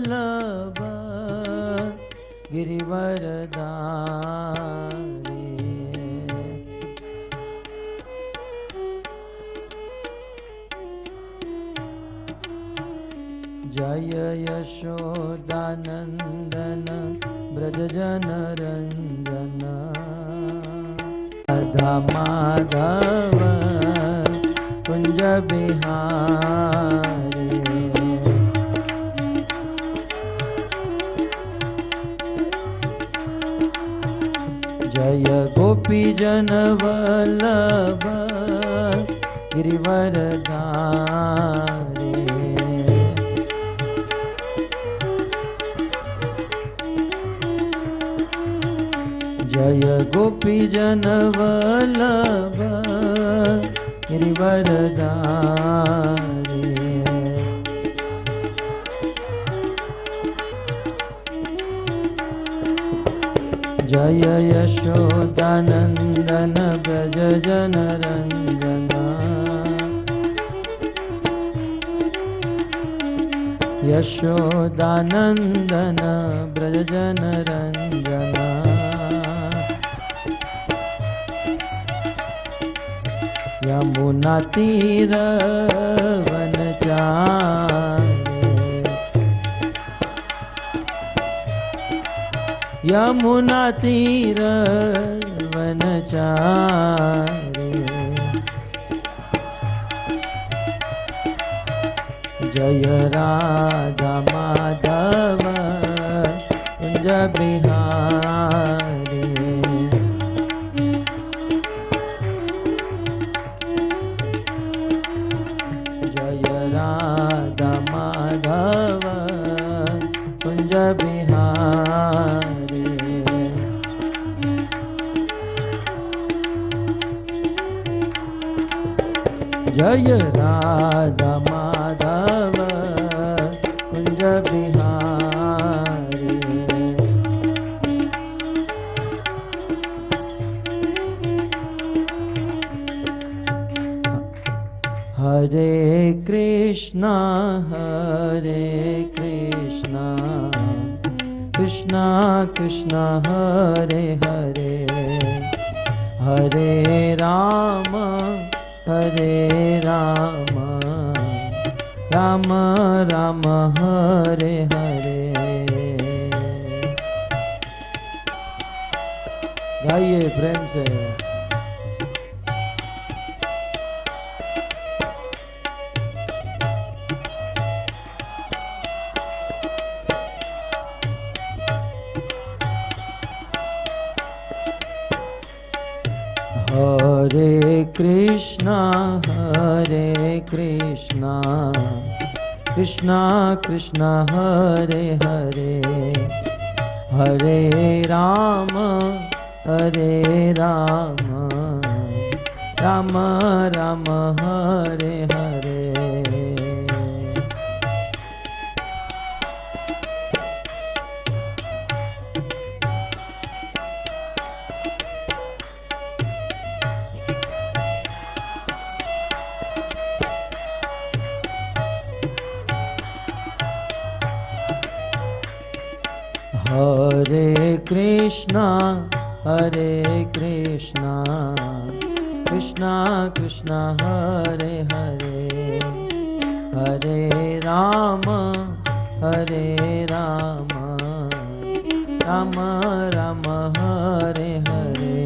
वल्लभ गिरिवरधारी। जय यशोदानंदन ब्रजजनरंजन राधा माधव कुंज बिहारी। जय गोपी जन वल्लभ गिरिवरधारी। जय गोपी जन वल्लभ गिरिवरधारी। जय यशोदानंदन ब्रज जनरंजन यशोदानंदन ब्रज जनरंजन। यमुना तीर वनचारी। यमुना तीर वनचारी। जय राधा माधव कुंज बिहारी। जय राधा माधव कुंज बिहारी। जय राधा माधव कुंज बिहारी। हरे कृष्णा कृष्णा कृष्णा हरे हरे। हरे राम राम राम हरे हरे। गाइए प्रेम से। हरे कृष्णा कृष्णा कृष्णा हरे हरे। हरे राम राम राम हरे हरे। हरे कृष्णा कृष्णा कृष्णा हरे हरे। हरे राम राम राम हरे हरे।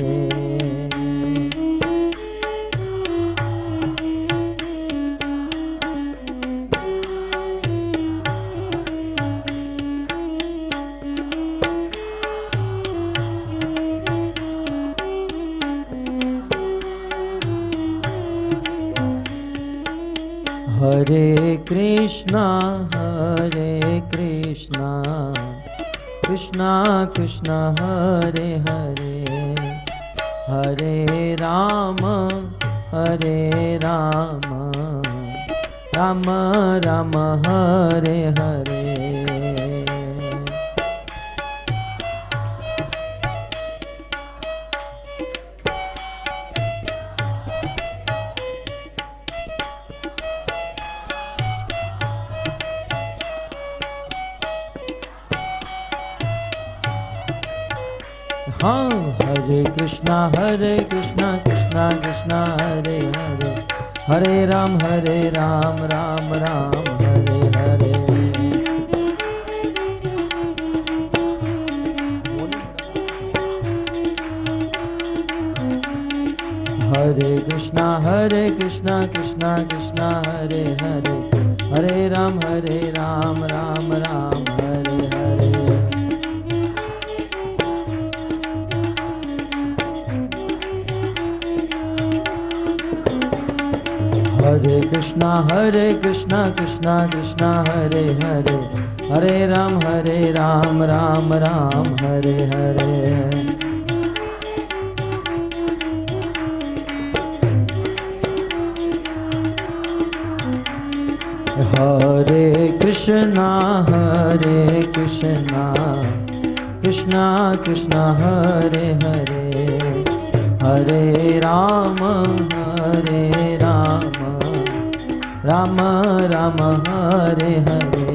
हरे कृष्णा कृष्णा कृष्णा हरे हरे। हरे राम राम राम हरे हरे। हाँ, हरे कृष्णा कृष्णा कृष्णा हरे हरे, हरे राम राम राम हरे हरे। हरे कृष्णा कृष्णा कृष्णा हरे हरे, हरे राम राम राम हरे हरे। हरे कृष्णा कृष्णा कृष्णा हरे हरे, हरे राम राम राम हरे हरे। हरे कृष्णा कृष्णा कृष्णा हरे हरे, हरे राम राम राम हरे हरे।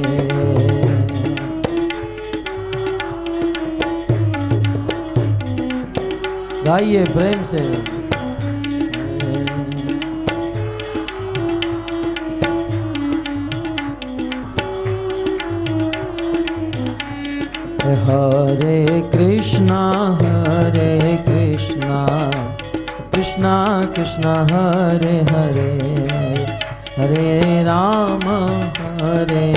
गाइए प्रेम से। हरे कृष्णा कृष्णा कृष्णा हरे हरे, हरे राम राम राम हरे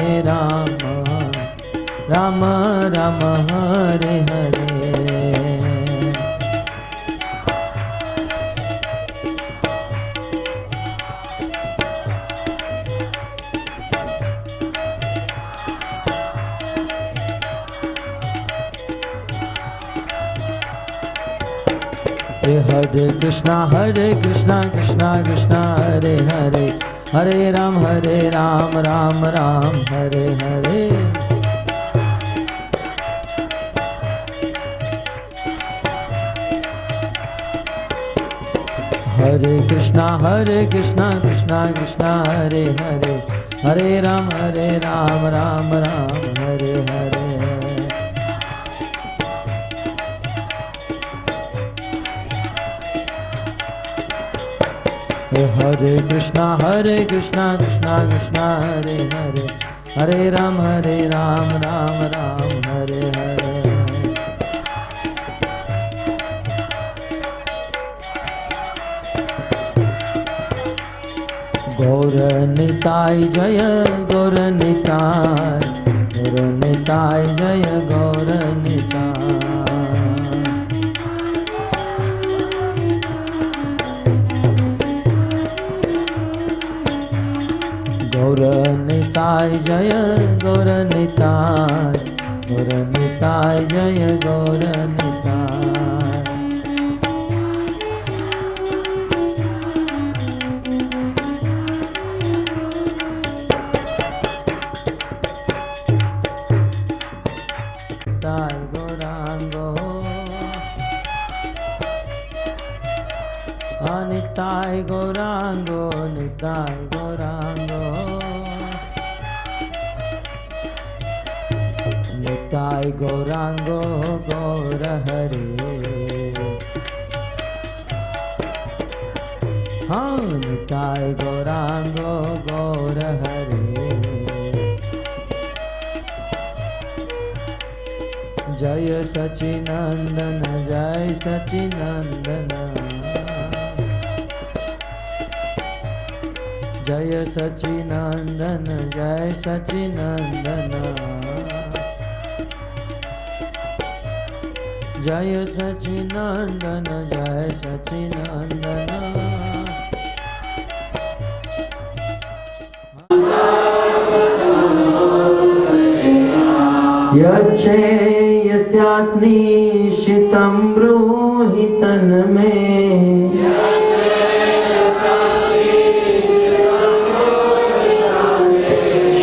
हरे। हरे कृष्णा कृष्णा कृष्णा हरे हरे, हरे राम राम राम हरे हरे। हरे कृष्णा कृष्णा कृष्णा हरे हरे, हरे राम राम राम हरे हरे। हरे कृष्णा कृष्णा कृष्णा हरे हरे, हरे राम राम राम हरे हरे। गौर निताय जय गौर निताय, गौर निताय जय गौर निताय। गौर निताय जय गौर निताय, गौर निताय जय गौर निताय। निताय गौरांगो निताय गौरांगो, निताय गौरांगो, निताय गौरांगो गौर हरे। हाँ, निताय गौरांगो गौर हरे। जय सचिनंदन जय सचिनंदन, जय सचिनंदन जय सचिनंदन, जय सचिनंदन जय सचिनंदन। यस्यात्निशितं ब्रूहि तन्मे,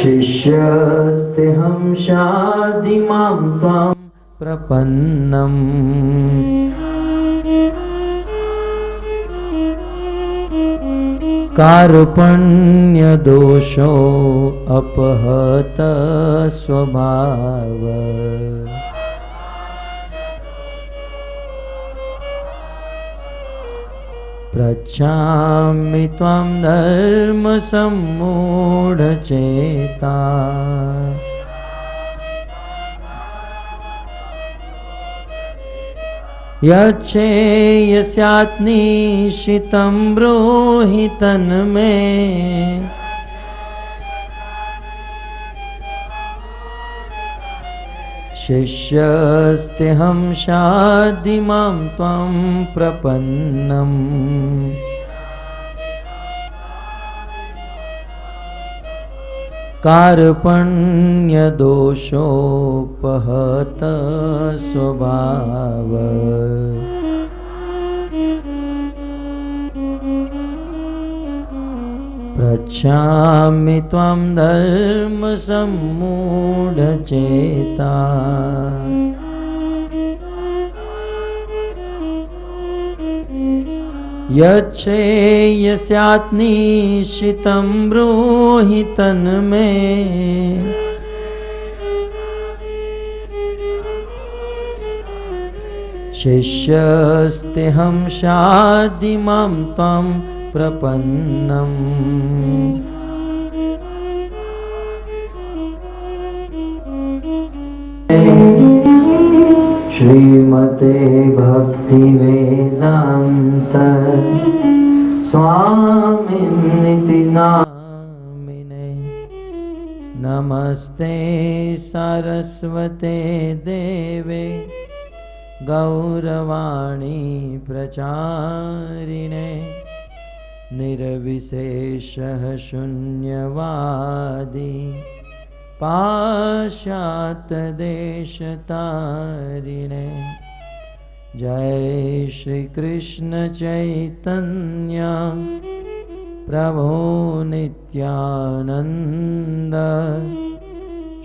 शिष्यस्तेऽहं शाधिमां त्वां प्रपन्नम्। कार्पण्यदोषो अपहत स्वभाव, पृच्छामि त्वां धर्मसम्मूढचेता यच्छेयस्यात्निशितं ब्रूहि तन्मे शिष्यस्तेऽहं शाधि मां त्वां प्रपन्नम् कार्पण्यदोषोपहत स्वभाव पृच्छामि त्वां धर्मसम्मूढचेता यच्छेयस्यात्निशितं ब्रूहि तन्मे शिष्यस्तेऽहं शाधि मां त्वां प्रपन्नम् श्रीमते भक्तिवेदान्त स्वामिनिति नामिने नमस्ते सारस्वते देवे गौरवाणी प्रचारिणे निर्विशेषः शून्यवादी पाश्चात्यदेशतारिणे जय श्री कृष्ण चैतन्य प्रभो नित्यानंद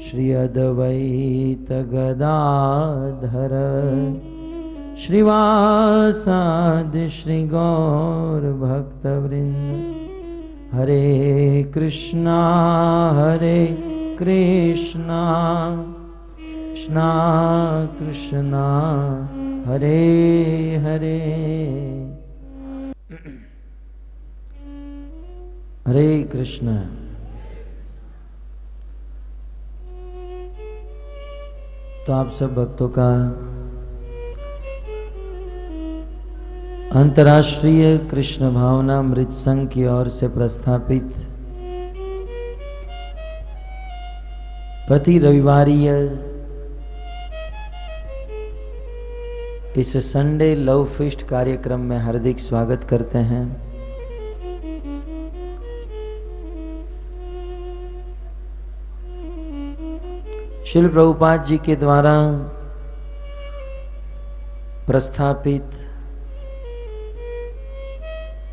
श्री अद्वैत गदाधर श्रीवासादि श्री गौर भक्तवृंद हरे कृष्णा कृष्णा कृष्णा हरे हरे हरे कृष्ण। तो आप सब भक्तों का अंतर्राष्ट्रीय कृष्ण भावना मृत संघ की ओर से प्रस्थापित प्रति रविवारीय इस संडे लव फीस्ट कार्यक्रम में हार्दिक स्वागत करते हैं। श्रील प्रभुपाद जी के द्वारा प्रस्थापित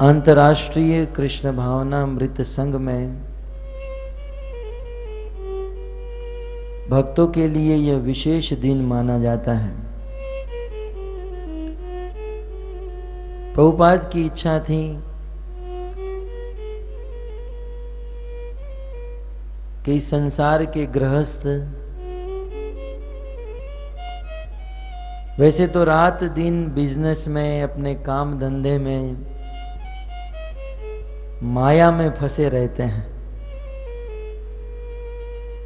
अंतर्राष्ट्रीय कृष्ण भावना मृत संघ में भक्तों के लिए यह विशेष दिन माना जाता है। प्रभुपाद की इच्छा थी कि संसार के गृहस्थ वैसे तो रात दिन बिजनेस में अपने काम धंधे में माया में फंसे रहते हैं,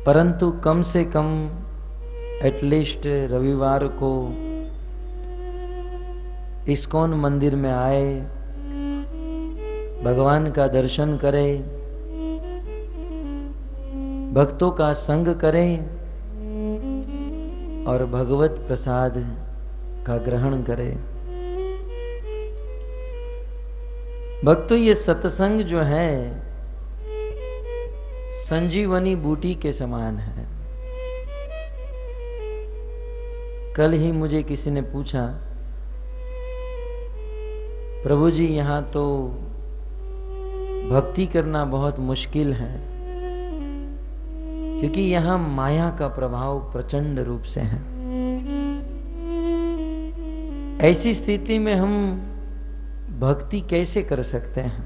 परंतु कम से कम एटलीस्ट रविवार को इस्कॉन मंदिर में आए, भगवान का दर्शन करें, भक्तों का संग करें और भगवत प्रसाद का ग्रहण करें। भक्तों, ये सत्संग जो है संजीवनी बूटी के समान है। कल ही मुझे किसी ने पूछा, प्रभु जी यहाँ तो भक्ति करना बहुत मुश्किल है क्योंकि यहाँ माया का प्रभाव प्रचंड रूप से है। ऐसी स्थिति में हम भक्ति कैसे कर सकते हैं?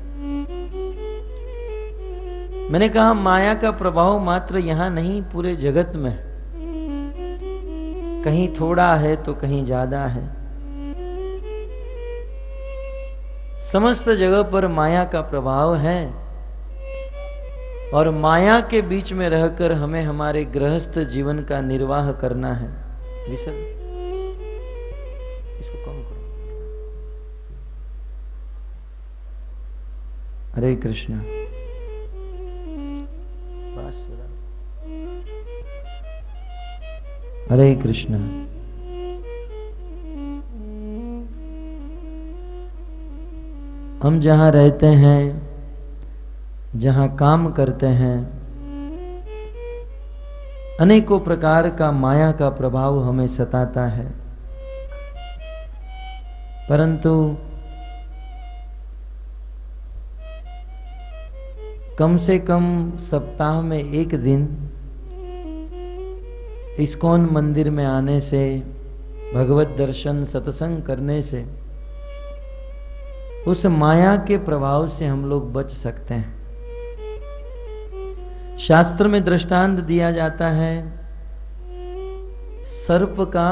मैंने कहा माया का प्रभाव मात्र यहां नहीं, पूरे जगत में कहीं थोड़ा है तो कहीं ज्यादा है। समस्त जगह पर माया का प्रभाव है और माया के बीच में रहकर हमें हमारे गृहस्थ जीवन का निर्वाह करना है। विसर्ग इसको कम करो। हरे कृष्ण। हरे कृष्ण। हम जहां रहते हैं, जहां काम करते हैं, अनेकों प्रकार का माया का प्रभाव हमें सताता है, परंतु कम से कम सप्ताह में एक दिन इस्कॉन मंदिर में आने से, भगवत दर्शन सत्संग करने से उस माया के प्रभाव से हम लोग बच सकते हैं। शास्त्र में दृष्टांत दिया जाता है सर्प का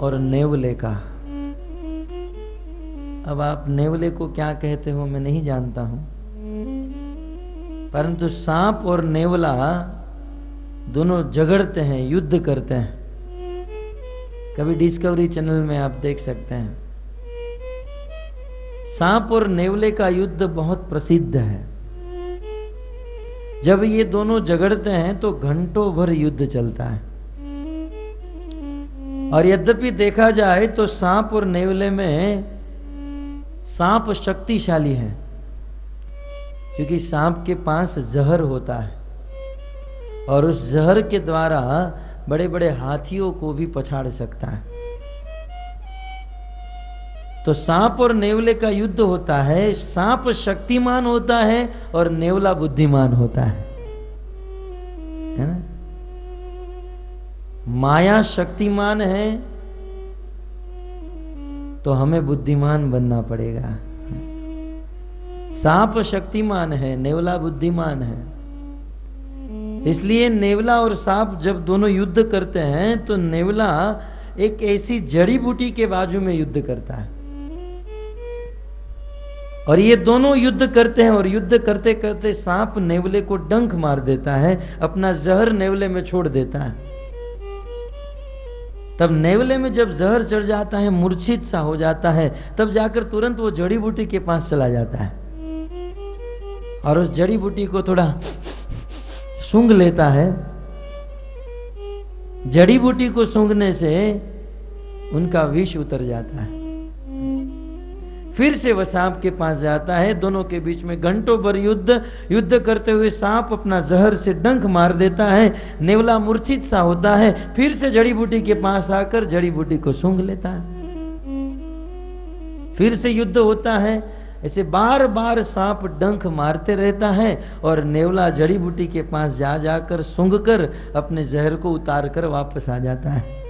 और नेवले का। अब आप नेवले को क्या कहते हो मैं नहीं जानता हूं, परंतु सांप और नेवला दोनों झगड़ते हैं, युद्ध करते हैं। कभी डिस्कवरी चैनल में आप देख सकते हैं। सांप और नेवले का युद्ध बहुत प्रसिद्ध है। जब ये दोनों झगड़ते हैं तो घंटों भर युद्ध चलता है। और यद्यपि देखा जाए तो सांप और नेवले में सांप शक्तिशाली है, क्योंकि सांप के पास जहर होता है और उस जहर के द्वारा बड़े बड़े हाथियों को भी पछाड़ सकता है। तो सांप और नेवले का युद्ध होता है। सांप शक्तिमान होता है और नेवला बुद्धिमान होता है ना। माया शक्तिमान है तो हमें बुद्धिमान बनना पड़ेगा। सांप शक्तिमान है, नेवला बुद्धिमान है। इसलिए नेवला और सांप जब दोनों युद्ध करते हैं तो नेवला एक ऐसी जड़ी बूटी के बाजू में युद्ध करता है और ये दोनों युद्ध करते हैं। और युद्ध करते करते सांप नेवले को डंक मार देता है, अपना जहर नेवले में छोड़ देता है। तब नेवले में जब जहर चढ़ जाता है, मूर्छित सा हो जाता है, तब जाकर तुरंत वो जड़ी बूटी के पास चला जाता है और उस जड़ी बूटी को थोड़ा सूंघ लेता है। जड़ी बूटी को सूंघने से उनका विष उतर जाता है। फिर से वह सांप के पास जाता है। दोनों के बीच में घंटों भर युद्ध करते हुए सांप अपना जहर से डंक मार देता है। नेवला मूर्छित सा होता है, फिर से जड़ी बूटी के पास आकर जड़ी बूटी को सूंघ लेता है। फिर से युद्ध होता है। ऐसे बार बार सांप डंक मारते रहता है और नेवला जड़ी बूटी के पास जा जाकर सूंघकर अपने जहर को उतार कर वापस आ जाता है।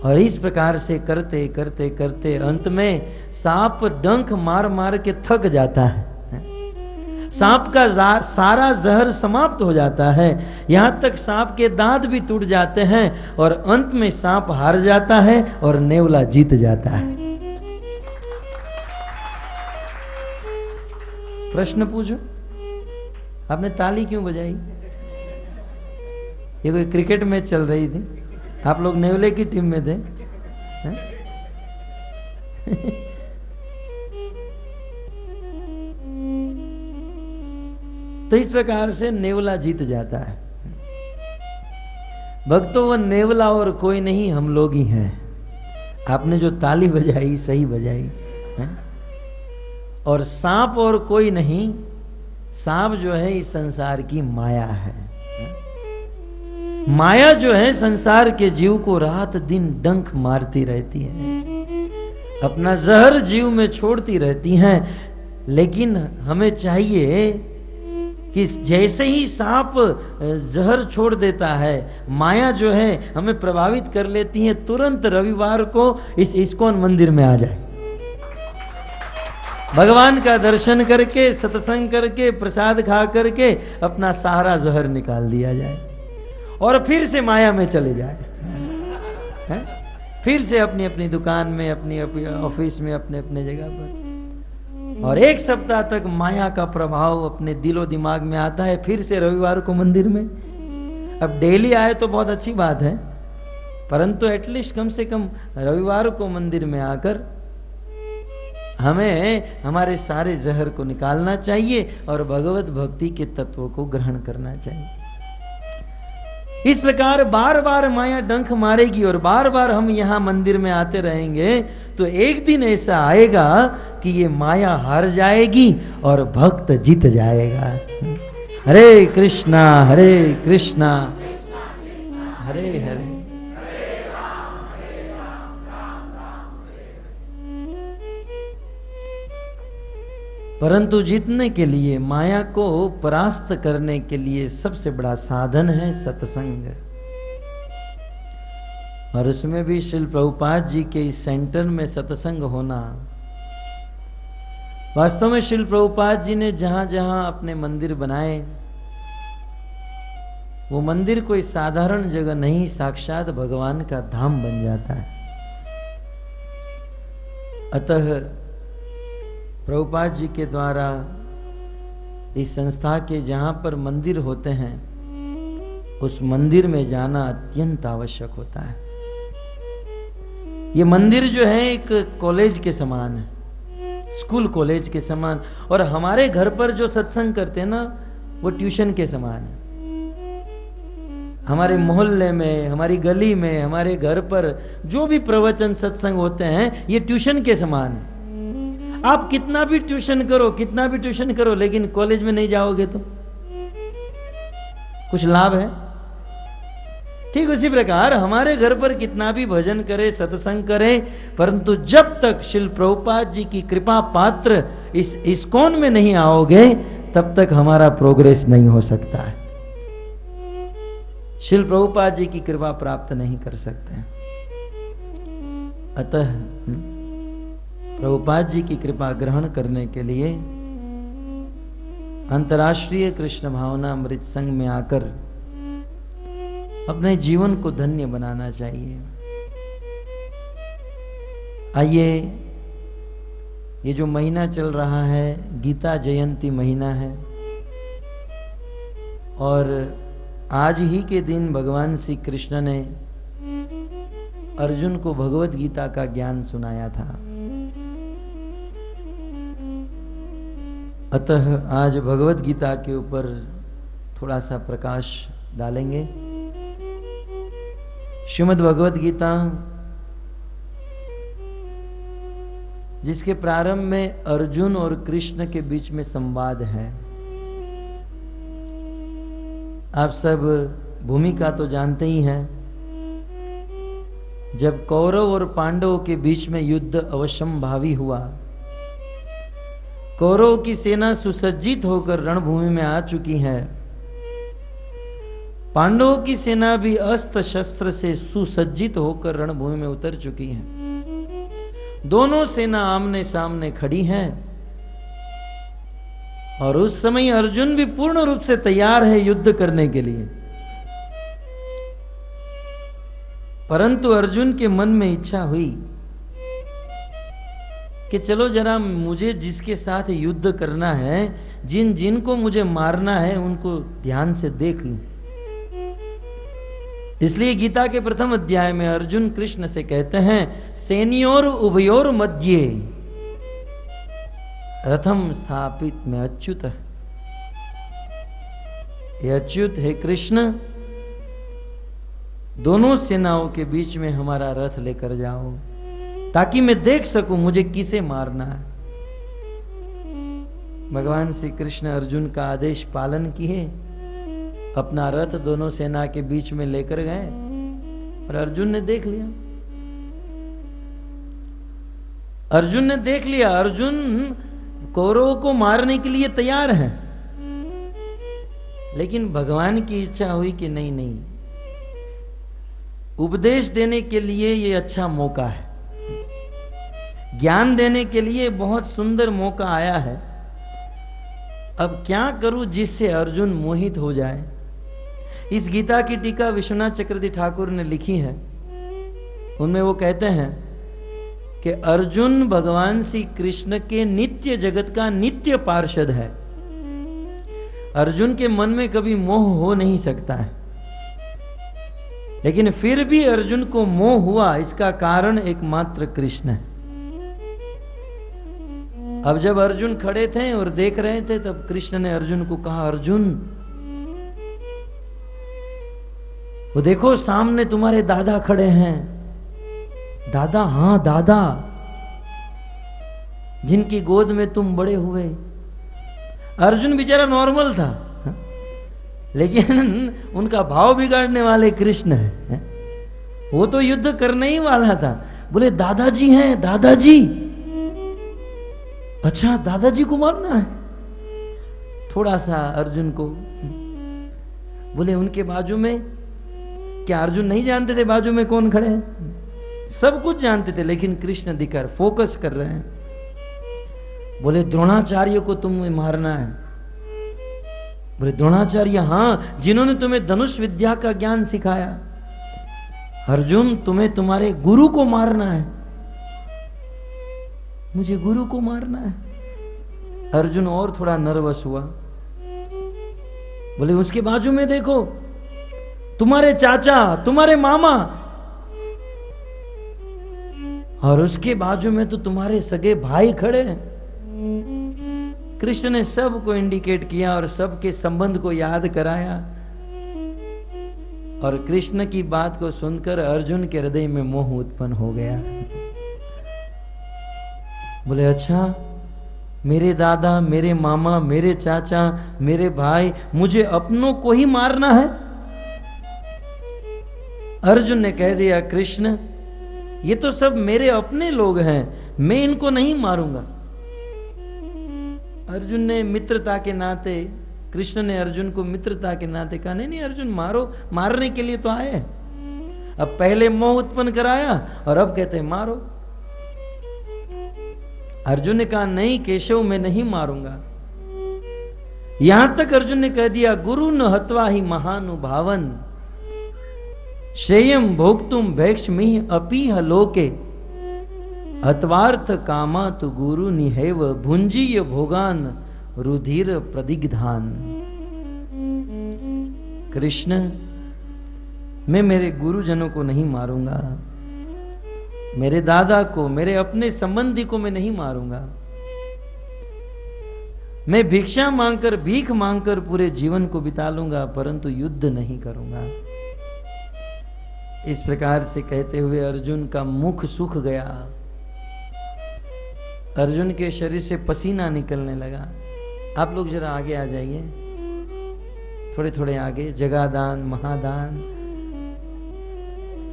और इस प्रकार से करते करते करते अंत में सांप डंक मार मार के थक जाता है। सांप का सारा जहर समाप्त हो जाता है, यहां तक सांप के दांत भी टूट जाते हैं और अंत में सांप हार जाता है और नेवला जीत जाता है। प्रश्न पूछो। आपने ताली क्यों बजाई? ये कोई क्रिकेट मैच चल रही थी, आप लोग नेवले की टीम में थे। तो इस प्रकार से नेवला जीत जाता है। भक्तों, वह नेवला और कोई नहीं, हम लोग ही हैं। आपने जो ताली बजाई सही बजाई है। और सांप और कोई नहीं, सांप जो है इस संसार की माया है। माया जो है संसार के जीव को रात दिन डंक मारती रहती है, अपना जहर जीव में छोड़ती रहती हैं। लेकिन हमें चाहिए कि जैसे ही सांप जहर छोड़ देता है, माया जो है हमें प्रभावित कर लेती है, तुरंत रविवार को इस इस्कॉन मंदिर में आ जाए, भगवान का दर्शन करके, सत्संग करके, प्रसाद खा करके अपना सारा जहर निकाल दिया जाए और फिर से माया में चले जाए। फिर से अपनी अपनी दुकान में, अपनी अपनी ऑफिस में, अपने अपने जगह पर। और एक सप्ताह तक माया का प्रभाव अपने दिलो दिमाग में आता है, फिर से रविवार को मंदिर में। अब डेली आए तो बहुत अच्छी बात है, परंतु एटलीस्ट कम से कम रविवार को मंदिर में आकर हमें हमारे सारे जहर को निकालना चाहिए और भगवत भक्ति के तत्वों को ग्रहण करना चाहिए। इस प्रकार बार बार माया डंक मारेगी और बार बार हम यहां मंदिर में आते रहेंगे, तो एक दिन ऐसा आएगा कि ये माया हार जाएगी और भक्त जीत जाएगा। हरे कृष्णा हरे कृष्णा हरे हरे। परंतु जीतने के लिए, माया को परास्त करने के लिए सबसे बड़ा साधन है सत्संग। और उसमें भी श्रील प्रभुपाद जी के इस सेंटर में सत्संग होना। वास्तव में श्रील प्रभुपाद जी ने जहां जहां अपने मंदिर बनाए, वो मंदिर कोई साधारण जगह नहीं, साक्षात भगवान का धाम बन जाता है। अतः प्रभुपाद जी के द्वारा इस संस्था के जहां पर मंदिर होते हैं, उस मंदिर में जाना अत्यंत आवश्यक होता है। ये मंदिर जो है एक कॉलेज के समान है, स्कूल कॉलेज के समान। और हमारे घर पर जो सत्संग करते हैं ना, वो ट्यूशन के समान है। हमारे मोहल्ले में, हमारी गली में, हमारे घर पर जो भी प्रवचन सत्संग होते हैं, ये ट्यूशन के समान है। आप कितना भी ट्यूशन करो, कितना भी ट्यूशन करो, लेकिन कॉलेज में नहीं जाओगे तो कुछ लाभ है? ठीक उसी प्रकार हमारे घर पर कितना भी भजन करे, सत्संग करे, परंतु जब तक श्रील प्रभुपाद जी की कृपा पात्र इस इस्कॉन में नहीं आओगे, तब तक हमारा प्रोग्रेस नहीं हो सकता है। श्रील प्रभुपाद जी की कृपा प्राप्त नहीं कर सकते। अतः प्रभुपाद जी की कृपा ग्रहण करने के लिए अंतर्राष्ट्रीय कृष्ण भावना अमृत संघ में आकर अपने जीवन को धन्य बनाना चाहिए। आइए, ये जो महीना चल रहा है, गीता जयंती महीना है, और आज ही के दिन भगवान श्री कृष्ण ने अर्जुन को भगवत गीता का ज्ञान सुनाया था। अतः आज भगवत गीता के ऊपर थोड़ा सा प्रकाश डालेंगे। श्रीमद् भगवत गीता, जिसके प्रारंभ में अर्जुन और कृष्ण के बीच में संवाद है। आप सब भूमिका तो जानते ही हैं। जब कौरव और पांडवों के बीच में युद्ध अवश्यंभावी हुआ, कौरव की सेना सुसज्जित होकर रणभूमि में आ चुकी है, पांडवों की सेना भी अस्त्र शस्त्र से सुसज्जित होकर रणभूमि में उतर चुकी है। दोनों सेना आमने सामने खड़ी हैं, और उस समय अर्जुन भी पूर्ण रूप से तैयार है युद्ध करने के लिए। परंतु अर्जुन के मन में इच्छा हुई कि चलो जरा मुझे जिसके साथ युद्ध करना है, जिन जिनको मुझे मारना है, उनको ध्यान से देख लूं। इसलिए गीता के प्रथम अध्याय में अर्जुन कृष्ण से कहते हैं, सेनियोर उभयोर मध्य रथम स्थापित में अच्युत। हे अच्युत, हे कृष्ण, दोनों सेनाओं के बीच में हमारा रथ लेकर जाओ, ताकि मैं देख सकूं मुझे किसे मारना है। भगवान श्री कृष्ण अर्जुन का आदेश पालन किए, अपना रथ दोनों सेना के बीच में लेकर गए, और अर्जुन ने देख लिया। अर्जुन ने देख लिया, अर्जुन कौरवों को मारने के लिए तैयार है, लेकिन भगवान की इच्छा हुई कि नहीं नहीं, उपदेश देने के लिए ये अच्छा मौका है, ज्ञान देने के लिए बहुत सुंदर मौका आया है। अब क्या करूं जिससे अर्जुन मोहित हो जाए। इस गीता की टीका विश्वनाथ चक्रवर्ती ठाकुर ने लिखी है उनमें वो कहते हैं कि अर्जुन भगवान श्री कृष्ण के नित्य जगत का नित्य पार्षद है। अर्जुन के मन में कभी मोह हो नहीं सकता है, लेकिन फिर भी अर्जुन को मोह हुआ, इसका कारण एकमात्र कृष्ण है। अब जब अर्जुन खड़े थे और देख रहे थे, तब कृष्ण ने अर्जुन को कहा, अर्जुन वो देखो सामने तुम्हारे दादा खड़े हैं। दादा? हां दादा, जिनकी गोद में तुम बड़े हुए। अर्जुन बेचारा नॉर्मल था, लेकिन उनका भाव बिगाड़ने वाले कृष्ण है। वो तो युद्ध करने ही वाला था। बोले दादाजी हैं, दादाजी। अच्छा दादाजी को मारना है? थोड़ा सा अर्जुन को बोले उनके बाजू में, क्या अर्जुन नहीं जानते थे बाजू में कौन खड़े हैं? सब कुछ जानते थे, लेकिन कृष्ण दिखकर फोकस कर रहे हैं। बोले द्रोणाचार्य को तुम्हें मारना है। बोले द्रोणाचार्य? हां, जिन्होंने तुम्हें धनुष विद्या का ज्ञान सिखाया। अर्जुन तुम्हें तुम्हारे गुरु को मारना है। मुझे गुरु को मारना है? अर्जुन और थोड़ा नर्वस हुआ। बोले उसके बाजू में देखो, तुम्हारे चाचा, तुम्हारे मामा, और उसके बाजू में तो तुम्हारे सगे भाई खड़े हैं। कृष्ण ने सबको इंडिकेट किया और सबके संबंध को याद कराया, और कृष्ण की बात को सुनकर अर्जुन के हृदय में मोह उत्पन्न हो गया। बोले अच्छा, मेरे दादा, मेरे मामा, मेरे चाचा, मेरे भाई, मुझे अपनों को ही मारना है? अर्जुन ने कह दिया, कृष्ण ये तो सब मेरे अपने लोग हैं, मैं इनको नहीं मारूंगा। अर्जुन ने मित्रता के नाते, कृष्ण ने अर्जुन को मित्रता के नाते कहा, नहीं नहीं अर्जुन मारो, मारने के लिए तो आए। अब पहले मोह उत्पन्न कराया और अब कहते हैं मारो। अर्जुन ने कहा नहीं केशव, मैं नहीं मारूंगा। यहां तक अर्जुन ने कह दिया, गुरु न हत्वा ही महानुभावन श्रेयम भोक्तुम भैक्ष्मी अपीह लोके हत्वार्थ कामा तु गुरु निहेव भुंजीय भोगान रुधिर प्रदिग्धान। कृष्ण, मैं मेरे गुरुजनों को नहीं मारूंगा, मेरे दादा को, मेरे अपने संबंधी को मैं नहीं मारूंगा। मैं भिक्षा मांगकर, भीख मांगकर पूरे जीवन को बिता लूंगा, परंतु युद्ध नहीं करूंगा। इस प्रकार से कहते हुए अर्जुन का मुख सूख गया, अर्जुन के शरीर से पसीना निकलने लगा। आप लोग जरा आगे आ जाइए, थोड़े थोड़े आगे। जगह दान, महादान,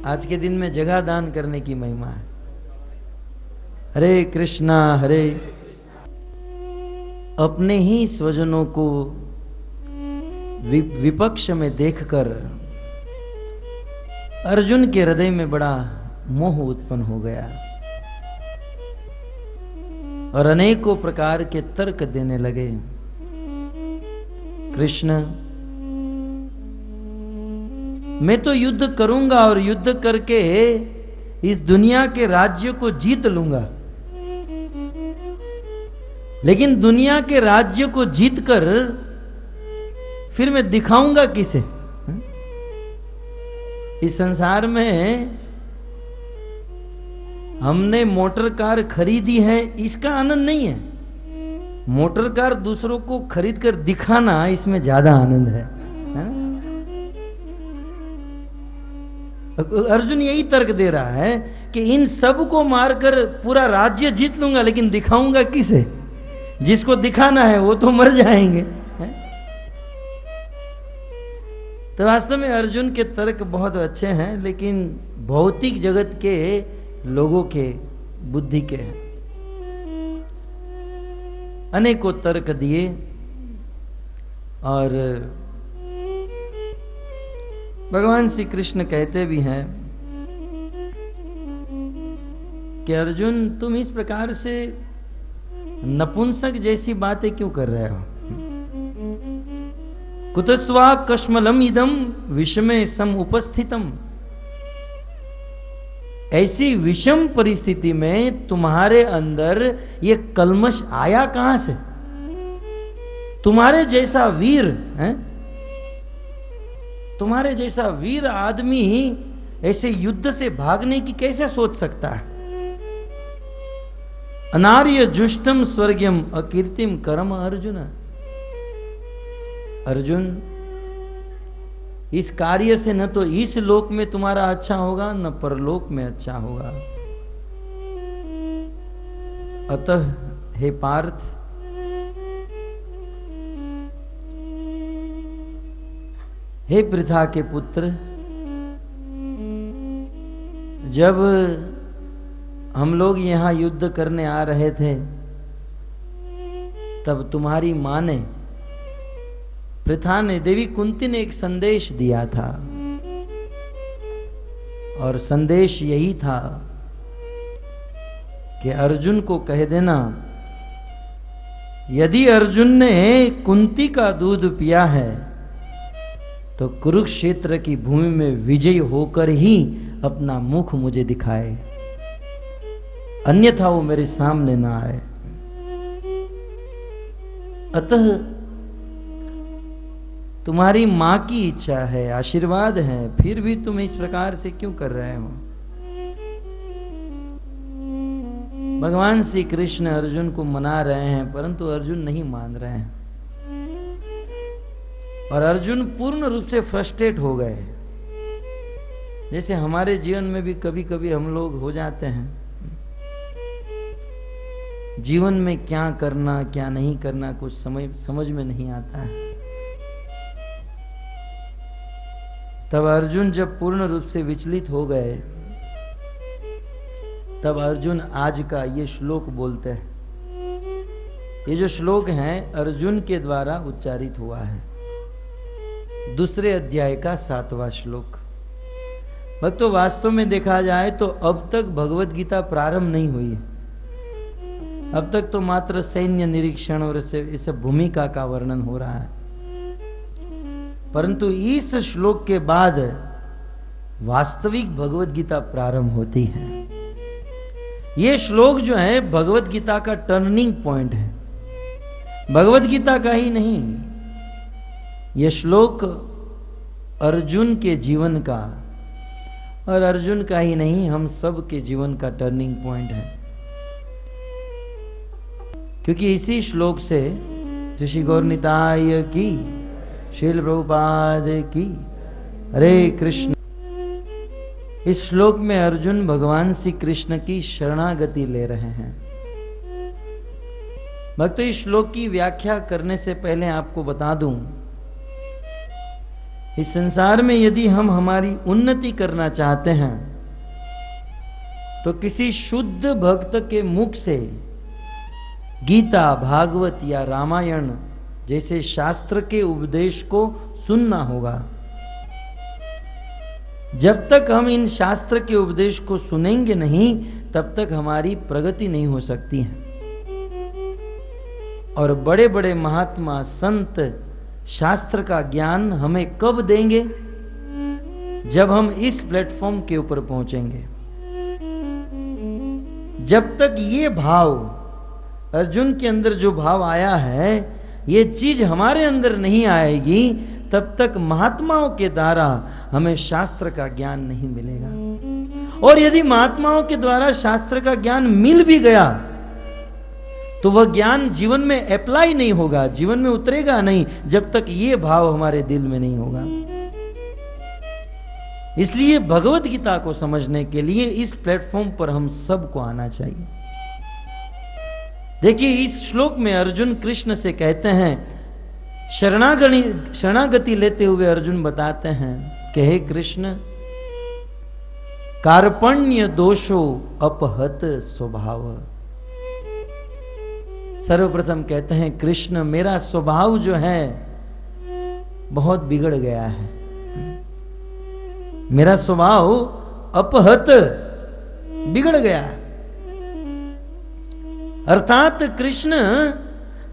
आज के दिन में जगह दान करने की महिमा है। हरे कृष्णा हरे। अपने ही स्वजनों को विपक्ष में देखकर अर्जुन के हृदय में बड़ा मोह उत्पन्न हो गया और अनेकों प्रकार के तर्क देने लगे। कृष्ण, मैं तो युद्ध करूंगा और युद्ध करके इस दुनिया के राज्य को जीत लूंगा, लेकिन दुनिया के राज्य को जीतकर फिर मैं दिखाऊंगा किसे? इस संसार में हमने मोटर कार खरीदी है, इसका आनंद नहीं है। मोटर कार दूसरों को खरीद कर दिखाना, इसमें ज्यादा आनंद है। अर्जुन यही तर्क दे रहा है कि इन सब को मारकर पूरा राज्य जीत लूंगा, लेकिन दिखाऊंगा किसे? जिसको दिखाना है वो तो मर जाएंगे। तो वास्तव में अर्जुन के तर्क बहुत अच्छे हैं, लेकिन भौतिक जगत के लोगों के बुद्धि के हैं। अनेकों तर्क दिए और भगवान श्री कृष्ण कहते भी हैं कि अर्जुन, तुम इस प्रकार से नपुंसक जैसी बातें क्यों कर रहे हो? कुतस्वा कश्मलम इदम विषमे सम उपस्थितम। ऐसी विषम परिस्थिति में तुम्हारे अंदर ये कल्मश आया कहां से? तुम्हारे जैसा वीर है, तुम्हारे जैसा वीर आदमी ऐसे युद्ध से भागने की कैसे सोच सकता है? अनार्य जुष्टम स्वर्गम अकीर्तिम कर्म अर्जुन। अर्जुन, इस कार्य से न तो इस लोक में तुम्हारा अच्छा होगा न परलोक में अच्छा होगा। अतः हे पार्थ, हे पृथा के पुत्र, जब हम लोग यहां युद्ध करने आ रहे थे तब तुम्हारी मां ने, पृथा ने, देवी कुंती ने एक संदेश दिया था और संदेश यही था कि अर्जुन को कह देना, यदि अर्जुन ने कुंती का दूध पिया है तो कुरुक्षेत्र की भूमि में विजयी होकर ही अपना मुख मुझे दिखाए, अन्यथा वो मेरे सामने ना आए। अतः तुम्हारी मां की इच्छा है, आशीर्वाद है, फिर भी तुम इस प्रकार से क्यों कर रहे हो? भगवान श्री कृष्ण अर्जुन को मना रहे हैं, परंतु अर्जुन नहीं मान रहे हैं और अर्जुन पूर्ण रूप से फ्रस्ट्रेट हो गए। जैसे हमारे जीवन में भी कभी कभी हम लोग हो जाते हैं, जीवन में क्या करना क्या नहीं करना कुछ समझ में नहीं आता है। तब अर्जुन जब पूर्ण रूप से विचलित हो गए, तब अर्जुन आज का ये श्लोक बोलते हैं। ये जो श्लोक है अर्जुन के द्वारा उच्चारित हुआ है, दूसरे अध्याय का 7वां श्लोक। भक्तों, वास्तव में देखा जाए तो अब तक भगवत गीता प्रारंभ नहीं हुई है। अब तक तो मात्र सैन्य निरीक्षण और इस भूमिका का वर्णन हो रहा है, परंतु इस श्लोक के बाद वास्तविक भगवत गीता प्रारंभ होती है। यह श्लोक जो है भगवत गीता का टर्निंग पॉइंट है, भगवत गीता का ही नहीं, यह श्लोक अर्जुन के जीवन का, और अर्जुन का ही नहीं हम सब के जीवन का टर्निंग पॉइंट है। क्योंकि इसी श्लोक से श्री गौर निताय की, श्रील प्रभुपाद की, हरे कृष्ण। इस श्लोक में अर्जुन भगवान श्री कृष्ण की शरणागति ले रहे हैं। भक्तों, इस श्लोक की व्याख्या करने से पहले आपको बता दूं, इस संसार में यदि हम हमारी उन्नति करना चाहते हैं तो किसी शुद्ध भक्त के मुख से गीता, भागवत या रामायण जैसे शास्त्र के उपदेश को सुनना होगा। जब तक हम इन शास्त्र के उपदेश को सुनेंगे नहीं, तब तक हमारी प्रगति नहीं हो सकती है। और बड़े बड़े महात्मा संत शास्त्र का ज्ञान हमें कब देंगे? जब हम इस प्लेटफॉर्म के ऊपर पहुंचेंगे। जब तक ये भाव, अर्जुन के अंदर जो भाव आया है, ये चीज हमारे अंदर नहीं आएगी, तब तक महात्माओं के द्वारा हमें शास्त्र का ज्ञान नहीं मिलेगा। और यदि महात्माओं के द्वारा शास्त्र का ज्ञान मिल भी गया तो वह ज्ञान जीवन में अप्लाई नहीं होगा, जीवन में उतरेगा नहीं, जब तक ये भाव हमारे दिल में नहीं होगा। इसलिए भगवत गीता को समझने के लिए इस प्लेटफॉर्म पर हम सबको आना चाहिए। देखिए, इस श्लोक में अर्जुन कृष्ण से कहते हैं, शरणागति लेते हुए अर्जुन बताते हैं कि हे कृष्ण, कार्पण्य दोषो अपहत स्वभाव। सर्वप्रथम कहते हैं, कृष्ण मेरा स्वभाव जो है बहुत बिगड़ गया है, मेरा स्वभाव अपहत, बिगड़ गया है। अर्थात कृष्ण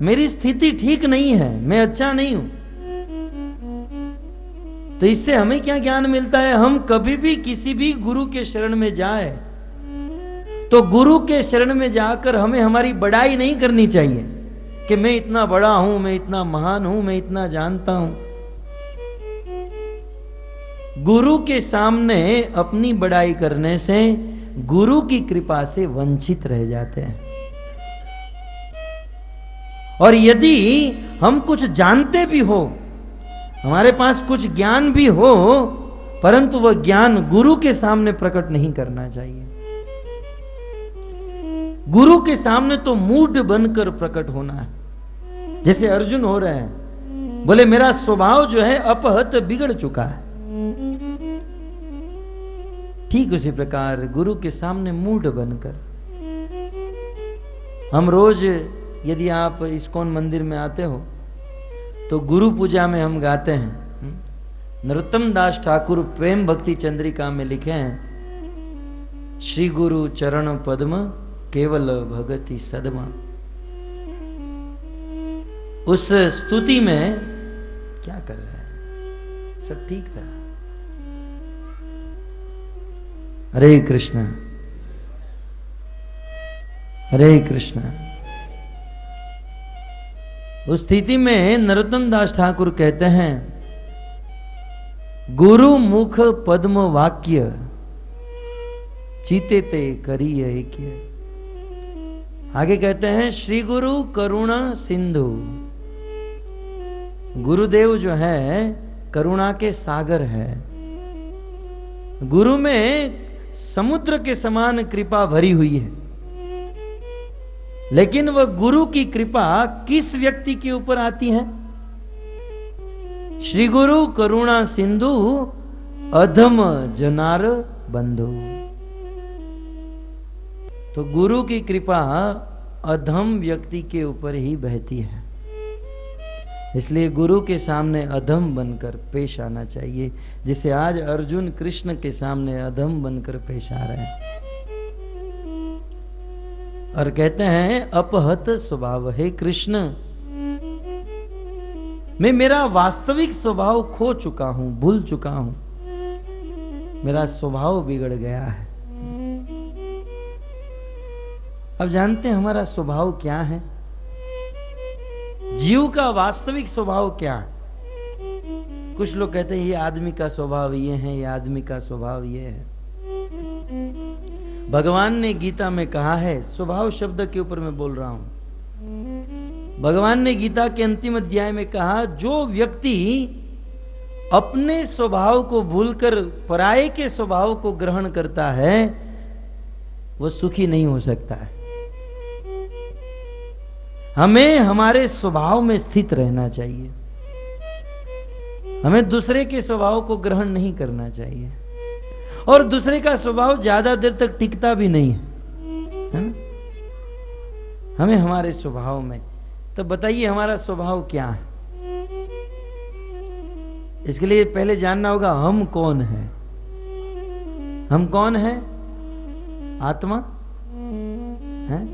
मेरी स्थिति ठीक नहीं है, मैं अच्छा नहीं हूं। तो इससे हमें क्या ज्ञान मिलता है? हम कभी भी किसी भी गुरु के शरण में जाए तो गुरु के शरण में जाकर हमें हमारी बड़ाई नहीं करनी चाहिए कि मैं इतना बड़ा हूं, मैं इतना महान हूं, मैं इतना जानता हूं। गुरु के सामने अपनी बड़ाई करने से गुरु की कृपा से वंचित रह जाते हैं। और यदि हम कुछ जानते भी हो, हमारे पास कुछ ज्ञान भी हो, परंतु वह ज्ञान गुरु के सामने प्रकट नहीं करना चाहिए। गुरु के सामने तो मूढ़ बनकर प्रकट होना है, जैसे अर्जुन हो रहे हैं। बोले मेरा स्वभाव जो है अपहत बिगड़ चुका है। ठीक उसी प्रकार गुरु के सामने मूढ़ बनकर हम रोज, यदि आप इस्कॉन मंदिर में आते हो तो गुरु पूजा में हम गाते हैं, नरोत्तम दास ठाकुर प्रेम भक्ति चंद्रिका में लिखे हैं, श्री गुरु चरण पद्म केवल भगति सदमा। उस स्तुति में क्या कर रहा है, सब ठीक था। हरे कृष्ण हरे कृष्ण। उस स्थिति में नरोत्तम दास ठाकुर कहते हैं, गुरु मुख पद्म वाक्य चीते ते करी ऐक्य। आगे कहते हैं, श्री गुरु करुणा सिंधु। गुरुदेव जो है करुणा के सागर है। गुरु में समुद्र के समान कृपा भरी हुई है, लेकिन वह गुरु की कृपा किस व्यक्ति के ऊपर आती है? श्री गुरु करुणा सिंधु अधम जनार बंधु। तो गुरु की कृपा अधम व्यक्ति के ऊपर ही बहती है, इसलिए गुरु के सामने अधम बनकर पेश आना चाहिए, जिसे आज अर्जुन कृष्ण के सामने अधम बनकर पेश आ रहे हैं। और कहते हैं, अपहत स्वभाव है कृष्ण, मैं मेरा वास्तविक स्वभाव खो चुका हूं, भूल चुका हूं, मेरा स्वभाव बिगड़ गया है। अब जानते हैं हमारा स्वभाव क्या है? जीव का वास्तविक स्वभाव क्या है? कुछ लोग कहते हैं ये आदमी का स्वभाव ये है, ये आदमी का स्वभाव ये है। भगवान ने गीता में कहा है, स्वभाव शब्द के ऊपर मैं बोल रहा हूं। भगवान ने गीता के अंतिम अध्याय में कहा, जो व्यक्ति अपने स्वभाव को भूलकर पराये के स्वभाव को ग्रहण करता है वह सुखी नहीं हो सकता है। हमें हमारे स्वभाव में स्थित रहना चाहिए, हमें दूसरे के स्वभाव को ग्रहण नहीं करना चाहिए, और दूसरे का स्वभाव ज्यादा देर तक टिकता भी नहीं है ना? हमें हमारे स्वभाव में, तो बताइए हमारा स्वभाव क्या है? इसके लिए पहले जानना होगा हम कौन हैं। हम कौन हैं? आत्मा है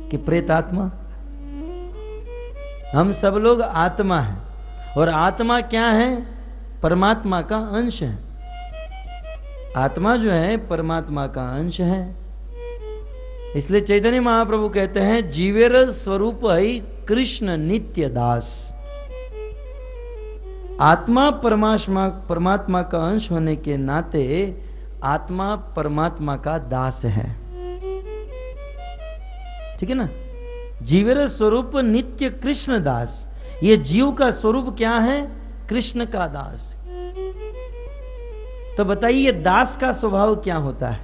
कि प्रेत आत्मा? हम सब लोग आत्मा हैं, और आत्मा क्या है? परमात्मा का अंश है। आत्मा जो है परमात्मा का अंश है। इसलिए चैतन्य महाप्रभु कहते हैं, जीवेर स्वरूप है कृष्ण नित्य दास। आत्मा परमात्मा का अंश होने के नाते आत्मा परमात्मा का दास है। ठीक है ना? जीवेर स्वरूप नित्य कृष्ण दास। ये जीव का स्वरूप क्या है? कृष्ण का दास। तो बताइए दास का स्वभाव क्या होता है?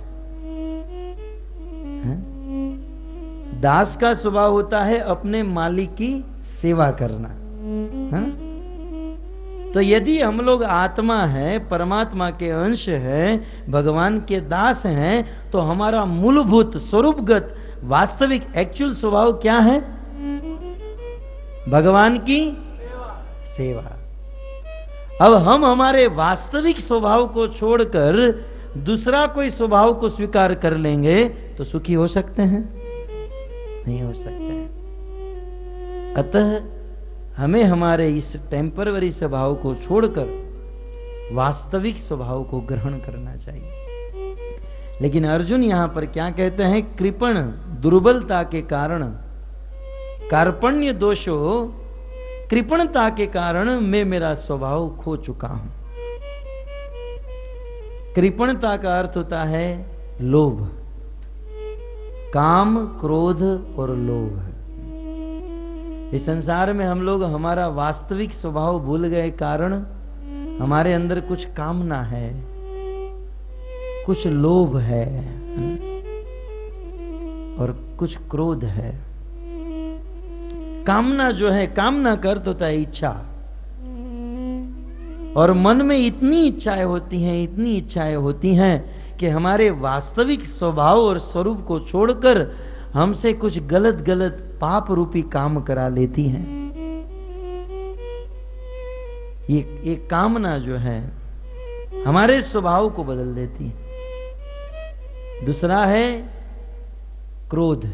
दास का स्वभाव होता है अपने मालिक की सेवा करना, है ना? तो यदि हम लोग आत्मा है, परमात्मा के अंश है, भगवान के दास हैं, तो हमारा मूलभूत स्वरूपगत वास्तविक एक्चुअल स्वभाव क्या है? भगवान की सेवा। अब हम हमारे वास्तविक स्वभाव को छोड़कर दूसरा कोई स्वभाव को स्वीकार कर लेंगे तो सुखी हो सकते हैं? नहीं हो सकते। अतः हमें हमारे इस टेम्पररी स्वभाव को छोड़कर वास्तविक स्वभाव को ग्रहण करना चाहिए। लेकिन अर्जुन यहां पर क्या कहते हैं, कृपण दुर्बलता के कारण, कार्पण्य दोषो, कृपणता के कारण मैं मेरा स्वभाव खो चुका हूं। कृपणता का अर्थ होता है लोभ, काम, क्रोध और लोभ। इस संसार में हम लोग हमारा वास्तविक स्वभाव भूल गए, कारण हमारे अंदर कुछ कामना है, कुछ लोभ है और कुछ क्रोध है। कामना जो है, कामना का अर्थ होता है इच्छा, और मन में इतनी इच्छाएं होती हैं, इतनी इच्छाएं होती हैं कि हमारे वास्तविक स्वभाव और स्वरूप को छोड़कर हमसे कुछ गलत गलत पाप रूपी काम करा लेती हैं। ये कामना जो है हमारे स्वभाव को बदल देती है। दूसरा है क्रोध।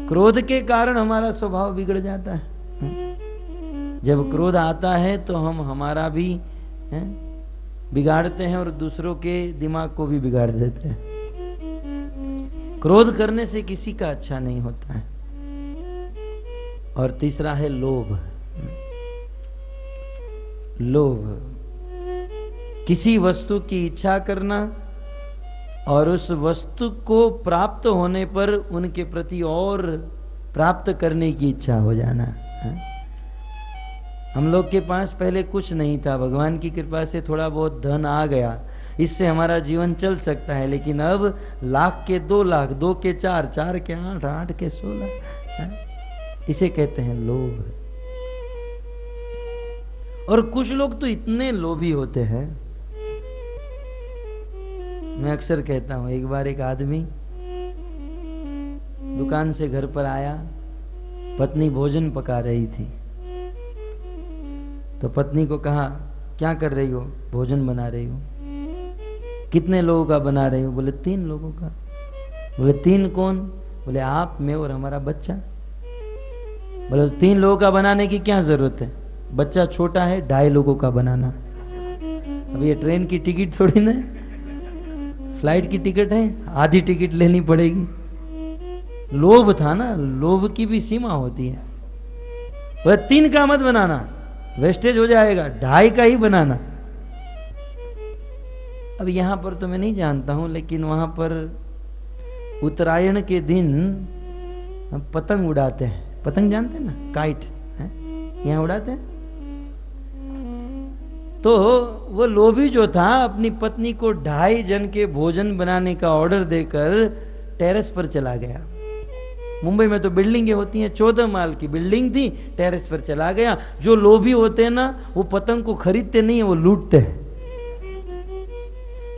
क्रोध के कारण हमारा स्वभाव बिगड़ जाता है। जब क्रोध आता है तो हम हमारा भी बिगाड़ते हैं और दूसरों के दिमाग को भी बिगाड़ देते हैं। क्रोध करने से किसी का अच्छा नहीं होता है। और तीसरा है लोभ। लोभ, किसी वस्तु की इच्छा करना और उस वस्तु को प्राप्त होने पर उनके प्रति और प्राप्त करने की इच्छा हो जाना। हम लोग के पास पहले कुछ नहीं था, भगवान की कृपा से थोड़ा बहुत धन आ गया, इससे हमारा जीवन चल सकता है। लेकिन अब लाख के 2 लाख, 2 के 4, 4 के 8, 8 के 16, इसे कहते हैं लोभ। और कुछ लोग तो इतने लोभी होते हैं, मैं अक्सर कहता हूं, एक बार एक आदमी दुकान से घर पर आया, पत्नी भोजन पका रही थी, तो पत्नी को कहा, क्या कर रही हो? भोजन बना रही हो। कितने लोगों का बना रही हो? बोले 3 लोगों का। बोले 3 कौन? बोले आप, मैं और हमारा बच्चा। बोले 3 लोगों का बनाने की क्या जरूरत है, बच्चा छोटा है, 2.5 लोगों का बनाना। अब ये ट्रेन की टिकट थोड़ी ना, फ्लाइट की टिकट है, आधी टिकट लेनी पड़ेगी। लोभ था ना, लोभ की भी सीमा होती है। बोले 3 का मत बनाना, वेस्टेज हो जाएगा, 2.5 का ही बनाना। अब यहां पर तो मैं नहीं जानता हूं, लेकिन वहां पर उत्तरायण के दिन हम पतंग उड़ाते हैं। पतंग जानते हैं ना, काइट है, यहां उड़ाते हैं। तो वो लोभी जो था, अपनी पत्नी को 2.5 जन के भोजन बनाने का ऑर्डर देकर टेरेस पर चला गया। मुंबई में तो बिल्डिंगें होती हैं, 14 माल की बिल्डिंग थी, टेरेस पर चला गया। जो लोभी होते हैं ना, वो पतंग को खरीदते नहीं है, वो लूटते हैं।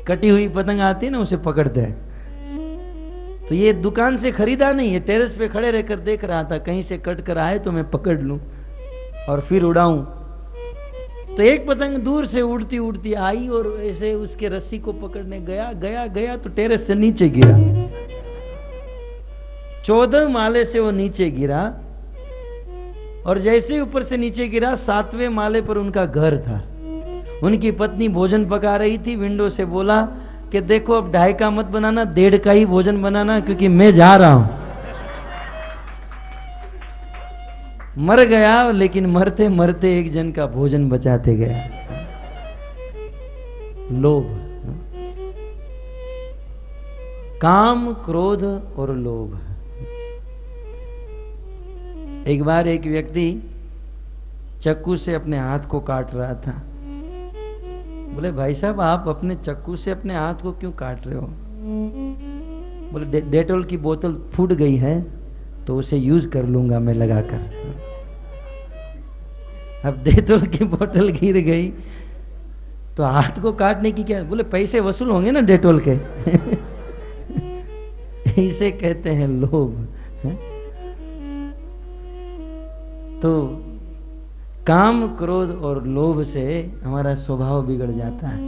कटी हुई पतंग आती है ना, उसे पकड़ते हैं। तो ये दुकान से खरीदा नहीं है, टेरेस पे खड़े रहकर देख रहा था, कहीं से कट कर आए तो मैं पकड़ लूं और फिर उड़ाऊं। तो एक पतंग दूर से उड़ती उड़ती आई और ऐसे उसके रस्सी को पकड़ने गया गया गया तो टेरेस से नीचे गिरा। 14 माले से वो नीचे गिरा, और जैसे ही ऊपर से नीचे गिरा, 7वें माले पर उनका घर था। उनकी पत्नी भोजन पका रही थी, विंडो से बोला कि देखो अब 2.5 का मत बनाना, 1.5 का ही भोजन बनाना, क्योंकि मैं जा रहा हूं। मर गया, लेकिन मरते मरते एक जन का भोजन बचाते गया। लोभ, काम, क्रोध और लोभ। एक बार एक व्यक्ति चक्कू से अपने हाथ को काट रहा था। बोले भाई साहब, आप अपने चक्कू से अपने हाथ को क्यों काट रहे हो? बोले डेटॉल की बोतल फूट गई है तो उसे यूज कर लूंगा मैं लगाकर। अब डेटॉल की बोतल गिर गई तो हाथ को काटने की क्या? बोले पैसे वसूल होंगे ना डेटॉल के। इसे कहते हैं लोभ। तो काम, क्रोध और लोभ से हमारा स्वभाव बिगड़ जाता है।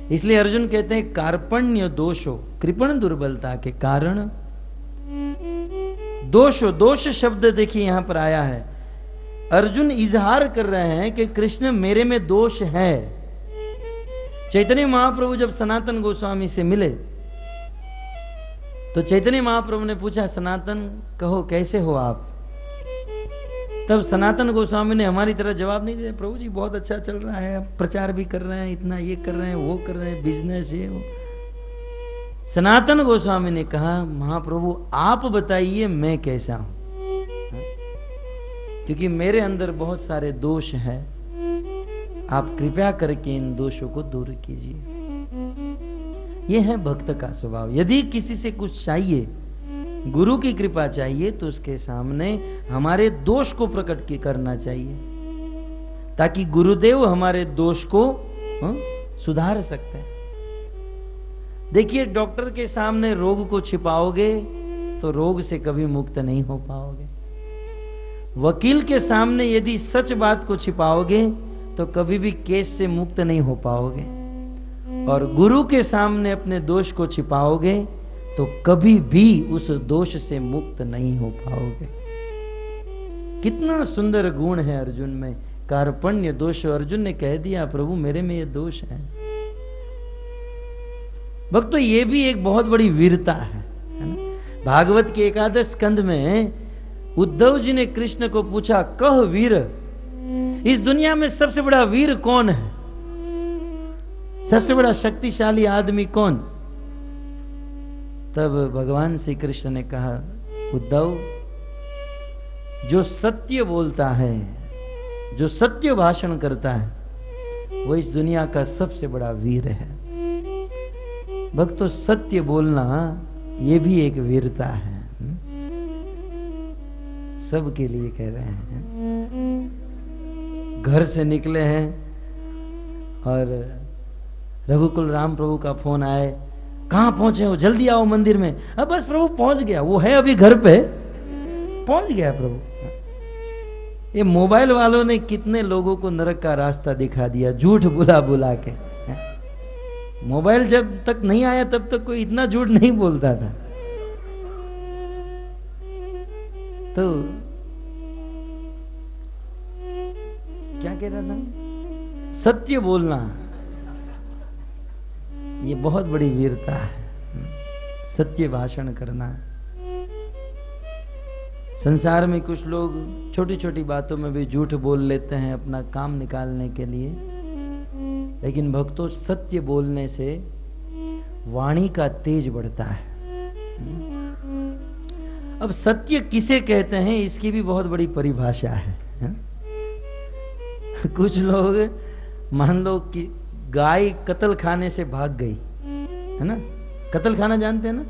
इसलिए अर्जुन कहते हैं कार्पण्य दोषो, कृपण दुर्बलता के कारण। दोषो, दोष शब्द देखिए यहां पर आया है। अर्जुन इजहार कर रहे हैं कि कृष्ण मेरे में दोष है। चैतन्य महाप्रभु जब सनातन गोस्वामी से मिले तो चैतन्य महाप्रभु ने पूछा, सनातन कहो कैसे हो आप? तब सनातन गोस्वामी ने हमारी तरह जवाब नहीं दिया, प्रभु जी बहुत अच्छा चल रहा है, प्रचार भी कर रहे हैं, इतना ये कर रहे हैं, वो कर रहे हैं, बिजनेस ये वो। सनातन गोस्वामी ने कहा, महाप्रभु आप बताइए मैं कैसा हूं, क्योंकि मेरे अंदर बहुत सारे दोष हैं, आप कृपया करके इन दोषों को दूर कीजिए। यह है भक्त का स्वभाव। यदि किसी से कुछ चाहिए, गुरु की कृपा चाहिए, तो उसके सामने हमारे दोष को प्रकट करना चाहिए, ताकि गुरुदेव हमारे दोष को सुधार सकते हैं। देखिए, डॉक्टर के सामने रोग को छिपाओगे तो रोग से कभी मुक्त नहीं हो पाओगे। वकील के सामने यदि सच बात को छिपाओगे तो कभी भी केस से मुक्त नहीं हो पाओगे। और गुरु के सामने अपने दोष को छिपाओगे तो कभी भी उस दोष से मुक्त नहीं हो पाओगे। कितना सुंदर गुण है अर्जुन में, कार्पण्य दोष। अर्जुन ने कह दिया, प्रभु मेरे में ये दोष है। भक्तों, ये भी एक बहुत बड़ी वीरता है ना? भागवत के एकादश स्कंद में उद्धव जी ने कृष्ण को पूछा, कह वीर, इस दुनिया में सबसे बड़ा वीर कौन है? सबसे बड़ा शक्तिशाली आदमी कौन? तब भगवान श्री कृष्ण ने कहा, उद्धव, जो सत्य बोलता है, जो सत्य भाषण करता है, वो इस दुनिया का सबसे बड़ा वीर है। भक्तों, सत्य बोलना ये भी एक वीरता है। सबके लिए कह रहे हैं। घर से निकले हैं और रघुकुल राम प्रभु का फोन आए, कहाँ पहुंचे हो, जल्दी आओ मंदिर में। अब बस प्रभु पहुंच गया, वो है अभी घर पे, पहुंच गया प्रभु। ये मोबाइल वालों ने कितने लोगों को नरक का रास्ता दिखा दिया, झूठ बुला बुला के। मोबाइल जब तक नहीं आया तब तक कोई इतना झूठ नहीं बोलता था। तो क्या कह रहा था? सत्य बोलना ये बहुत बड़ी वीरता है, सत्य भाषण करना। संसार में कुछ लोग छोटी छोटी बातों में भी झूठ बोल लेते हैं अपना काम निकालने के लिए, लेकिन भक्तों, सत्य बोलने से वाणी का तेज बढ़ता है। अब सत्य किसे कहते हैं, इसकी भी बहुत बड़ी परिभाषा है। कुछ लोग, मान लो कि गाय कत्ल खाने से भाग गई, है ना? कत्ल खाना जानते हैं ना?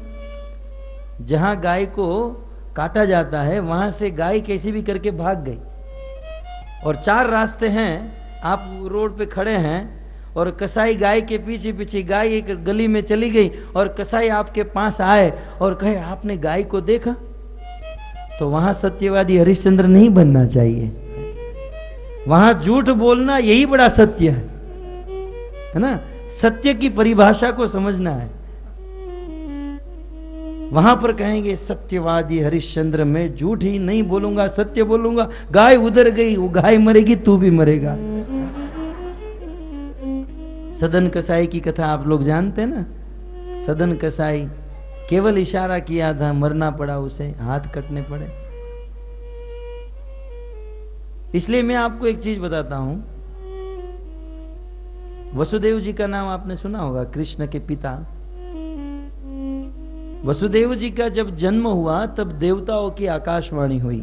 जहां गाय को काटा जाता है वहां से गाय कैसे भी करके भाग गई, और 4 रास्ते हैं, आप रोड पे खड़े हैं और कसाई गाय के पीछे पीछे, गाय एक गली में चली गई और कसाई आपके पास आए और कहे, आपने गाय को देखा? तो वहां सत्यवादी हरिश्चंद्र नहीं बनना चाहिए। वहां झूठ बोलना यही बड़ा सत्य है ना? सत्य की परिभाषा को समझना है। वहां पर कहेंगे सत्यवादी हरिश्चंद्र, मैं झूठ ही नहीं बोलूंगा, सत्य बोलूंगा। गाय उधर गई, वो गाय मरेगी, तू भी मरेगा। सदन कसाई की कथा आप लोग जानते हैं ना? सदन कसाई केवल इशारा किया था, मरना पड़ा उसे, हाथ कटने पड़े। इसलिए मैं आपको एक चीज बताता हूं। वसुदेव जी का नाम आपने सुना होगा, कृष्ण के पिता। वसुदेव जी का जब जन्म हुआ तब देवताओं की आकाशवाणी हुई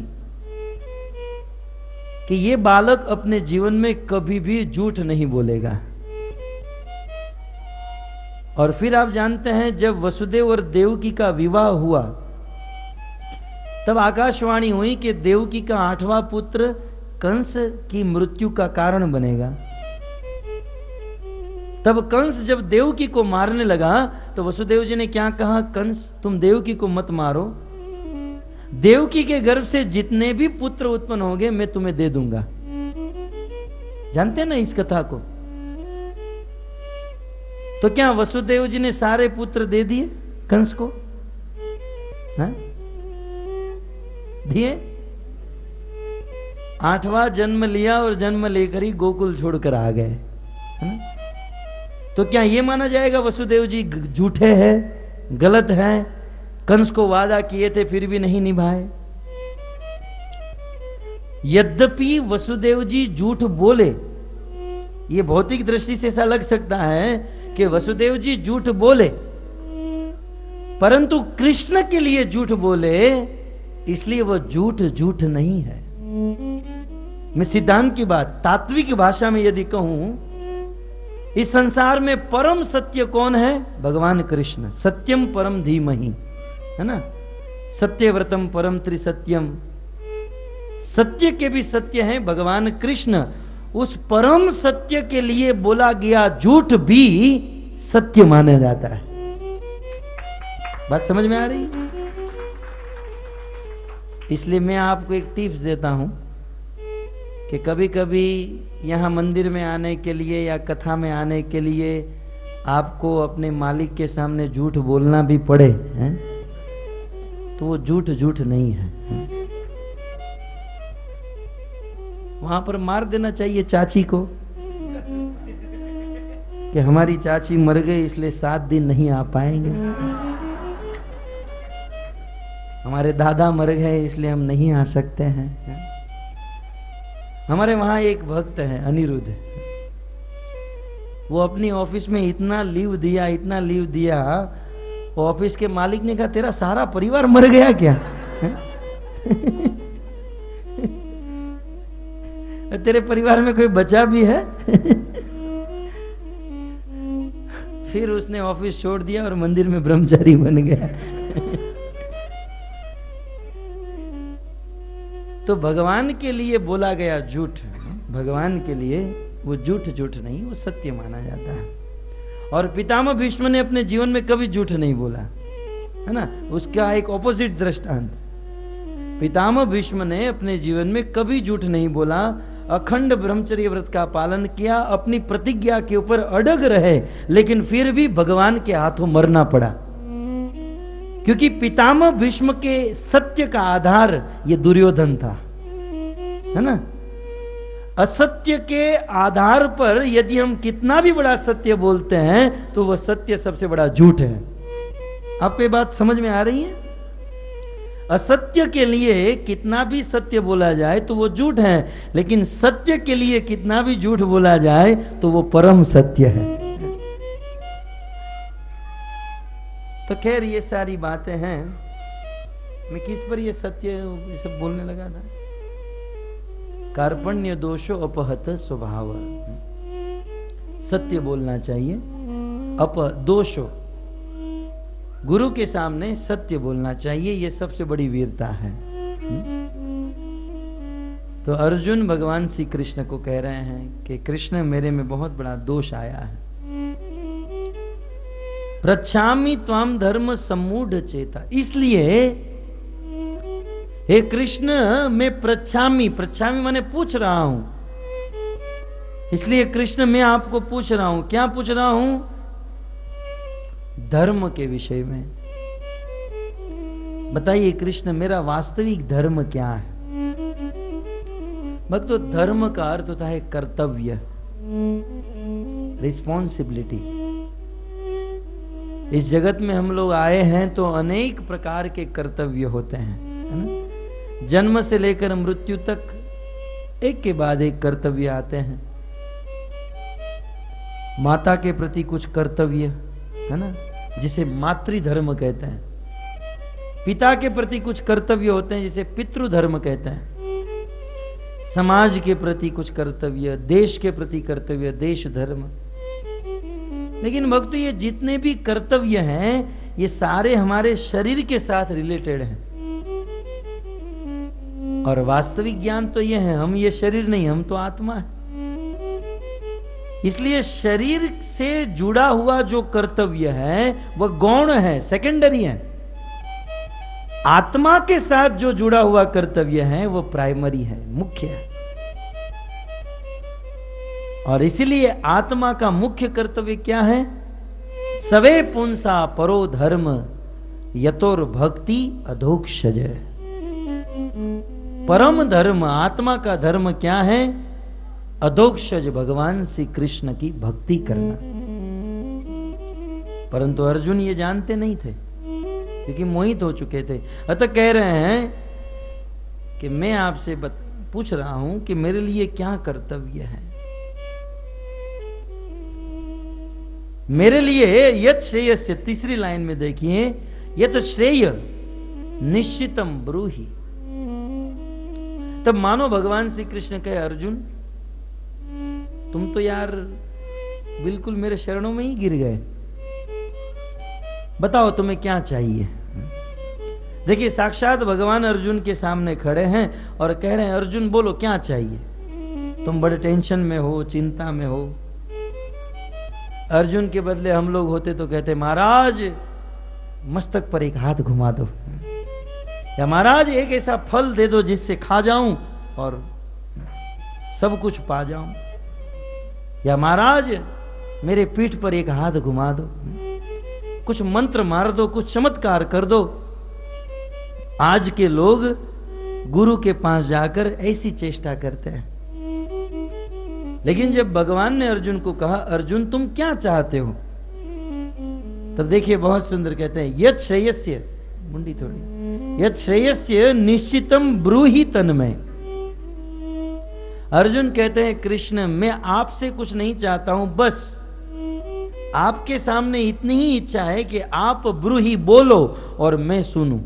कि ये बालक अपने जीवन में कभी भी झूठ नहीं बोलेगा। और फिर आप जानते हैं, जब वसुदेव और देवकी का विवाह हुआ तब आकाशवाणी हुई कि देवकी का 8वां पुत्र कंस की मृत्यु का कारण बनेगा। तब कंस जब देवकी को मारने लगा तो वसुदेव जी ने क्या कहा, कंस तुम देवकी को मत मारो, देवकी के गर्भ से जितने भी पुत्र उत्पन्न होंगे मैं तुम्हें दे दूंगा। जानते हैं ना इस कथा को? तो क्या वसुदेव जी ने सारे पुत्र दे दिए कंस को? दिए? 8वां जन्म लिया और जन्म लेकर ही गोकुल छोड़कर आ गए। तो क्या यह माना जाएगा वसुदेव जी झूठे हैं, गलत हैं, कंस को वादा किए थे फिर भी नहीं निभाए? यद्यपि वसुदेव जी झूठ बोले, ये भौतिक दृष्टि से ऐसा लग सकता है कि वसुदेव जी झूठ बोले, परंतु कृष्ण के लिए झूठ बोले, इसलिए वो झूठ झूठ नहीं है। मैं सिद्धांत की बात तात्विक भाषा में यदि कहूं, इस संसार में परम सत्य कौन है? भगवान कृष्ण। सत्यम परम धीमहि, है ना, सत्यव्रतम परम त्रिसत्यम, सत्य के भी सत्य हैं भगवान कृष्ण। उस परम सत्य के लिए बोला गया झूठ भी सत्य माना जाता है। बात समझ में आ रही? इसलिए मैं आपको एक टिप्स देता हूं कि कभी कभी यहां मंदिर में आने के लिए या कथा में आने के लिए आपको अपने मालिक के सामने झूठ बोलना भी पड़े, हैं? तो वो झूठ झूठ नहीं है। वहां पर मार देना चाहिए चाची को कि हमारी चाची मर गई इसलिए 7 दिन नहीं आ पाएंगे, हमारे दादा मर गए इसलिए हम नहीं आ सकते हैं। हमारे वहां एक भक्त है अनिरुद्ध, वो अपनी ऑफिस में इतना लीव दिया, इतना लीव दिया, ऑफिस के मालिक ने कहा तेरा सारा परिवार मर गया क्या? तेरे परिवार में कोई बचा भी है? फिर उसने ऑफिस छोड़ दिया और मंदिर में ब्रह्मचारी बन गया। तो भगवान के लिए बोला गया झूठ, भगवान के लिए वो झूठ झूठ नहीं, वो सत्य माना जाता है। और पितामह भीष्म ने अपने जीवन में कभी झूठ नहीं बोला, है ना, उसका एक ऑपोजिट दृष्टांत। पितामह भीष्म ने अपने जीवन में कभी झूठ नहीं बोला, अखंड ब्रह्मचर्य व्रत का पालन किया, अपनी प्रतिज्ञा के ऊपर अड़ग रहे, लेकिन फिर भी भगवान के हाथों मरना पड़ा, क्योंकि पितामह भीष्म के सत्य का आधार ये दुर्योधन था, है ना। असत्य के आधार पर यदि हम कितना भी बड़ा सत्य बोलते हैं तो वह सत्य सबसे बड़ा झूठ है। आपको ये बात समझ में आ रही है? असत्य के लिए कितना भी सत्य बोला जाए तो वो झूठ है, लेकिन सत्य के लिए कितना भी झूठ बोला जाए तो वो परम सत्य है। तो खैर ये सारी बातें हैं। मैं किस पर ये सत्य ये सब बोलने लगा था? कार्पण्य दोषो अपहत स्वभाव, सत्य बोलना चाहिए। दोषो, गुरु के सामने सत्य बोलना चाहिए, ये सबसे बड़ी वीरता है। तो अर्जुन भगवान श्री कृष्ण को कह रहे हैं कि कृष्ण मेरे में बहुत बड़ा दोष आया है। प्रच्छामि त्वाम धर्म सम्मूढ़ चेता, इसलिए हे कृष्ण मैं प्रच्छामि, प्रच्छामि माने पूछ रहा हूं, इसलिए कृष्ण मैं आपको पूछ रहा हूं। क्या पूछ रहा हूं? धर्म के विषय में बताइए कृष्ण, मेरा वास्तविक धर्म क्या है? भक्तों, धर्म का अर्थ होता है कर्तव्य, रिस्पॉन्सिबिलिटी। इस जगत में हम लोग आए हैं तो अनेक प्रकार के कर्तव्य होते हैं, है ना। जन्म से लेकर मृत्यु तक एक के बाद एक कर्तव्य आते हैं। माता के प्रति कुछ कर्तव्य, है ना, जिसे मातृधर्म कहते हैं। पिता के प्रति कुछ कर्तव्य होते हैं जिसे पितृधर्म कहते हैं। समाज के प्रति कुछ कर्तव्य, देश के प्रति कर्तव्य, देश धर्म। लेकिन भक्तों, ये जितने भी कर्तव्य हैं ये सारे हमारे शरीर के साथ रिलेटेड हैं। और वास्तविक ज्ञान तो ये है, हम ये शरीर नहीं, हम तो आत्मा है। इसलिए शरीर से जुड़ा हुआ जो कर्तव्य है वह गौण है, सेकेंडरी है। आत्मा के साथ जो जुड़ा हुआ कर्तव्य है वह प्राइमरी है, मुख्य है। और इसीलिए आत्मा का मुख्य कर्तव्य क्या है? सवे पुंसा परो धर्म यतोर भक्ति अधोक्षज। परम धर्म, आत्मा का धर्म क्या है? अधोक्षज, भगवान श्री कृष्ण की भक्ति करना। परंतु अर्जुन ये जानते नहीं थे, क्योंकि मोहित हो चुके थे। अतः कह रहे हैं कि मैं आपसे पूछ रहा हूं कि मेरे लिए क्या कर्तव्य है। मेरे लिए यत श्रेयस्य, तीसरी लाइन में देखिए, यत श्रेय निश्चितम ब्रूहि। तब मानो भगवान श्री कृष्ण कहे, अर्जुन तुम तो यार बिल्कुल मेरे शरणों में ही गिर गए, बताओ तुम्हें क्या चाहिए। देखिए साक्षात भगवान अर्जुन के सामने खड़े हैं और कह रहे हैं, अर्जुन बोलो क्या चाहिए, तुम बड़े टेंशन में हो, चिंता में हो। अर्जुन के बदले हम लोग होते तो कहते, महाराज मस्तक पर एक हाथ घुमा दो, या महाराज एक ऐसा फल दे दो जिससे खा जाऊं और सब कुछ पा जाऊं, या महाराज मेरे पीठ पर एक हाथ घुमा दो, कुछ मंत्र मार दो, कुछ चमत्कार कर दो। आज के लोग गुरु के पास जाकर ऐसी चेष्टा करते हैं। लेकिन जब भगवान ने अर्जुन को कहा, अर्जुन तुम क्या चाहते हो, तब देखिए बहुत सुंदर कहते हैं, यत श्रेयस्य, मुंडी थोड़ी, यत श्रेयस्य निश्चितम ब्रूहि तन्मय। अर्जुन कहते हैं, कृष्ण मैं आपसे कुछ नहीं चाहता हूं, बस आपके सामने इतनी ही इच्छा है कि आप ब्रूहि बोलो और मैं सुनूं।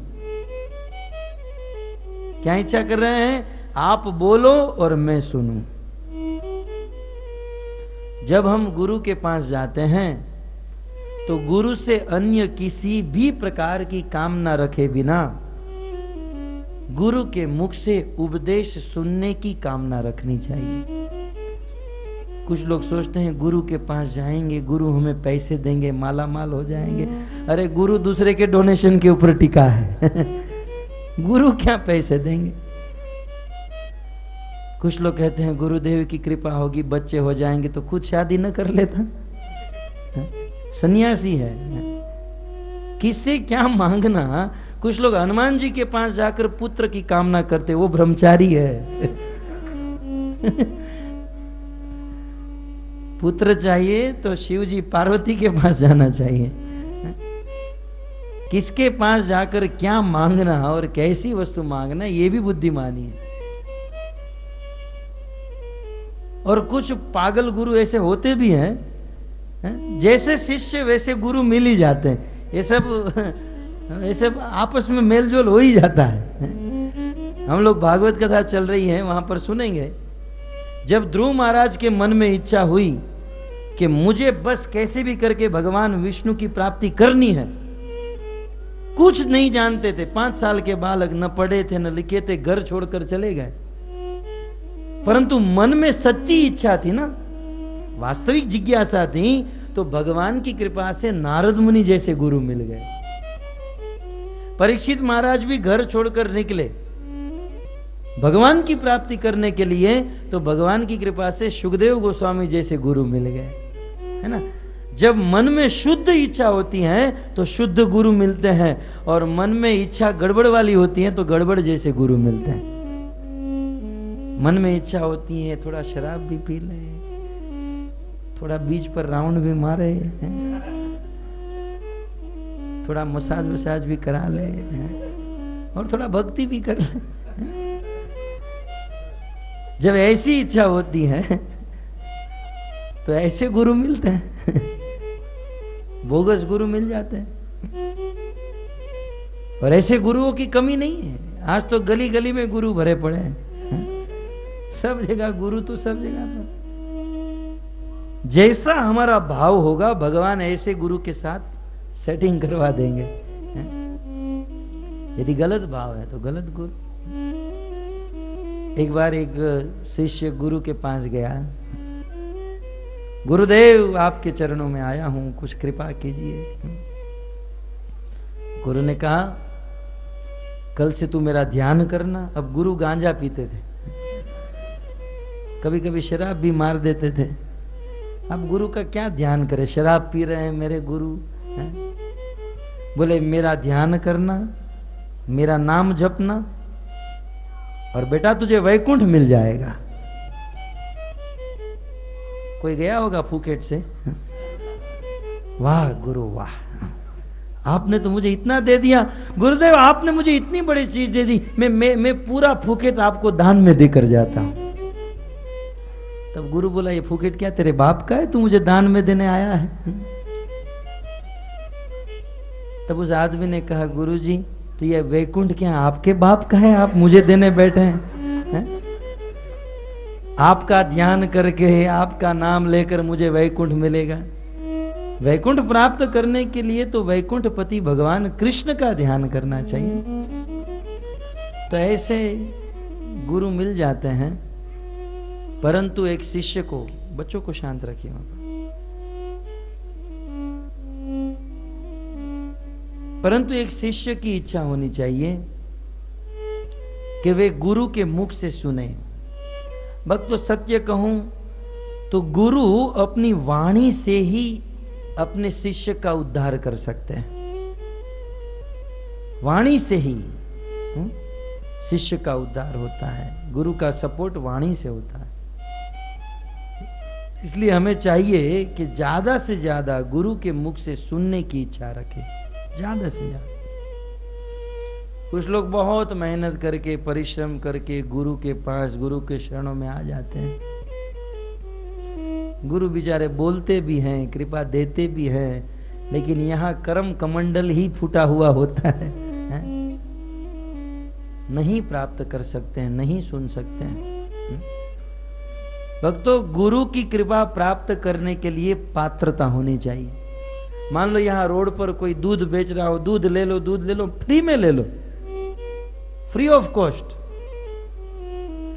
क्या इच्छा कर रहे हैं, आप बोलो और मैं सुनूं। जब हम गुरु के पास जाते हैं तो गुरु से अन्य किसी भी प्रकार की कामना रखे बिना गुरु के मुख से उपदेश सुनने की कामना रखनी चाहिए। कुछ लोग सोचते हैं गुरु के पास जाएंगे, गुरु हमें पैसे देंगे, माला माल हो जाएंगे। अरे गुरु दूसरे के डोनेशन के ऊपर टिका है गुरु क्या पैसे देंगे। कुछ लोग कहते हैं गुरुदेव की कृपा होगी, बच्चे हो जाएंगे, तो खुद शादी न कर लेता, सन्यासी है, किससे क्या मांगना। कुछ लोग हनुमान जी के पास जाकर पुत्र की कामना करते, वो ब्रह्मचारी है पुत्र चाहिए तो शिव जी पार्वती के पास जाना चाहिए। किसके पास जाकर क्या मांगना और कैसी वस्तु मांगना, ये भी बुद्धिमानी है। और कुछ पागल गुरु ऐसे होते भी हैं, जैसे शिष्य वैसे गुरु मिल ही जाते हैं। ये सब आपस में मेलजोल हो ही जाता है। हम लोग भागवत कथा चल रही है, वहां पर सुनेंगे, जब ध्रुव महाराज के मन में इच्छा हुई कि मुझे बस कैसे भी करके भगवान विष्णु की प्राप्ति करनी है, कुछ नहीं जानते थे, 5 साल के बालक, न पढ़े थे न लिखे थे, घर छोड़कर चले गए। परंतु मन में सच्ची इच्छा थी ना, वास्तविक जिज्ञासा थी, तो भगवान की कृपा से नारद मुनि जैसे गुरु मिल गए। परीक्षित महाराज भी घर छोड़कर निकले भगवान की प्राप्ति करने के लिए, तो भगवान की कृपा से सुखदेव गोस्वामी जैसे गुरु मिल गए, है ना। जब मन में शुद्ध इच्छा होती है तो शुद्ध गुरु मिलते हैं, और मन में इच्छा गड़बड़ वाली होती है तो गड़बड़ जैसे गुरु मिलते हैं। मन में इच्छा होती है थोड़ा शराब भी पी ले, थोड़ा बीच पर राउंड भी मारे, थोड़ा मसाज भी करा ले, और थोड़ा भक्ति भी कर ले। जब ऐसी इच्छा होती है तो ऐसे गुरु मिलते हैं बोगस गुरु मिल जाते हैं। और ऐसे गुरुओं की कमी नहीं है, आज तो गली गली में गुरु भरे पड़े हैं, सब जगह गुरु, तो सब जगह पर। जैसा हमारा भाव होगा भगवान ऐसे गुरु के साथ सेटिंग करवा देंगे। यदि गलत भाव है तो गलत गुरु। एक बार एक शिष्य गुरु के पास गया, गुरुदेव आपके चरणों में आया हूं, कुछ कृपा कीजिए। गुरु ने कहा, कल से तू मेरा ध्यान करना। अब गुरु गांजा पीते थे, कभी कभी शराब भी मार देते थे। अब गुरु का क्या ध्यान करे, शराब पी रहे हैं मेरे गुरु हैं? बोले मेरा ध्यान करना, मेरा नाम जपना, और बेटा तुझे वैकुंठ मिल जाएगा। कोई गया होगा फूकेट से, वाह गुरु वाह, आपने तो मुझे इतना दे दिया गुरुदेव, आपने मुझे इतनी बड़ी चीज दे दी, मैं पूरा फूकेट आपको दान में देकर जाता हूं। तब गुरु बोला ये फूकेट क्या तेरे बाप का है, तू मुझे दान में देने आया है? तब उस आदमी ने कहा गुरुजी तो ये वैकुंठ क्या आपके बाप का है, आप मुझे देने बैठे हैं? आपका ध्यान करके आपका नाम लेकर मुझे वैकुंठ मिलेगा। वैकुंठ प्राप्त करने के लिए तो वैकुंठपति भगवान कृष्ण का ध्यान करना चाहिए। तो ऐसे गुरु मिल जाते हैं, परंतु एक शिष्य को, बच्चों को शांत रखिए वहां पर, परंतु एक शिष्य की इच्छा होनी चाहिए कि वे गुरु के मुख से सुने। भक्त तो सत्य कहूं तो गुरु अपनी वाणी से ही अपने शिष्य का उद्धार कर सकते हैं। वाणी से ही शिष्य का उद्धार होता है, गुरु का सपोर्ट वाणी से होता है। इसलिए हमें चाहिए कि ज्यादा से ज्यादा गुरु के मुख से सुनने की इच्छा रखें, ज्यादा से ज्यादा। कुछ लोग बहुत मेहनत करके परिश्रम करके गुरु के पास, गुरु के शरणों में आ जाते हैं। गुरु बेचारे बोलते भी हैं, कृपा देते भी हैं, लेकिन यहाँ कर्म कमंडल ही फूटा हुआ होता है, नहीं प्राप्त कर सकते हैं, नहीं सुन सकते हैं। भक्तों, गुरु की कृपा प्राप्त करने के लिए पात्रता होनी चाहिए। मान लो यहाँ रोड पर कोई दूध बेच रहा हो, दूध ले लो, दूध ले लो, फ्री में ले लो, फ्री ऑफ कॉस्ट।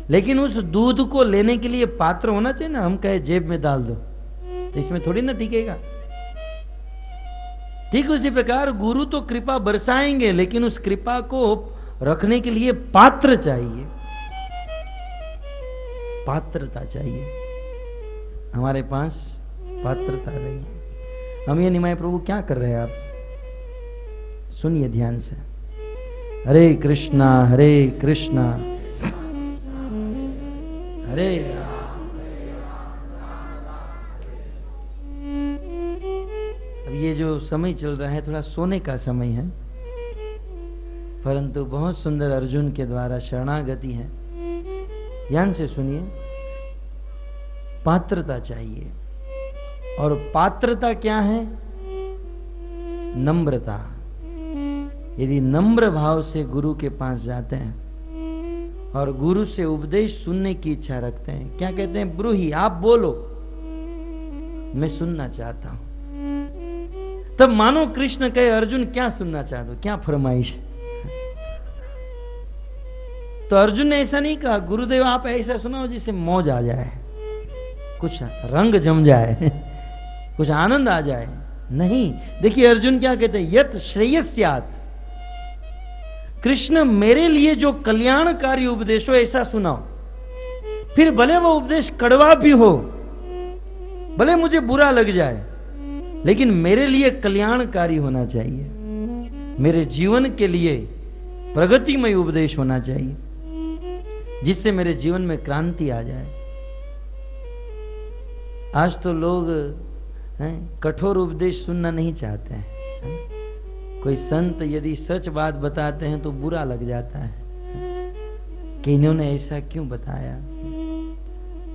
लेकिन उस दूध को लेने के लिए पात्र होना चाहिए ना। हम कहे जेब में डाल दो तो इसमें थोड़ी ना टिकेगा। ठीक उसी प्रकार गुरु तो कृपा बरसाएंगे, लेकिन उस कृपा को रखने के लिए पात्र चाहिए, पात्रता चाहिए। हमारे पास पात्रता रही। हम ये निमाय प्रभु क्या कर रहे हैं, आप सुनिए ध्यान से। हरे कृष्णा हरे राम। अब ये जो समय चल रहा है थोड़ा सोने का समय है, परंतु बहुत सुंदर अर्जुन के द्वारा शरणागति है। ध्यान से सुनिए। पात्रता चाहिए, और पात्रता क्या है? नम्रता। यदि नम्र भाव से गुरु के पास जाते हैं और गुरु से उपदेश सुनने की इच्छा रखते हैं, क्या कहते हैं? ब्रूही, आप बोलो, मैं सुनना चाहता हूं। तब मानो कृष्ण कहे अर्जुन क्या सुनना चाहते हो, क्या फरमाइश? तो अर्जुन ने ऐसा नहीं कहा गुरुदेव आप ऐसा सुनाओ जिससे मौज आ जाए, कुछ रंग जम जाए, कुछ आनंद आ जाए। नहीं, देखिए अर्जुन क्या कहते हैं? यत श्रेयस्यात्, कृष्ण मेरे लिए जो कल्याणकारी उपदेश हो ऐसा सुनाओ। फिर भले वो उपदेश कड़वा भी हो, भले मुझे बुरा लग जाए, लेकिन मेरे लिए कल्याणकारी होना चाहिए, मेरे जीवन के लिए प्रगतिमय उपदेश होना चाहिए, जिससे मेरे जीवन में क्रांति आ जाए। आज तो लोग कठोर उपदेश सुनना नहीं चाहते हैं। कोई संत यदि सच बात बताते हैं तो बुरा लग जाता है कि इन्होंने ऐसा क्यों बताया।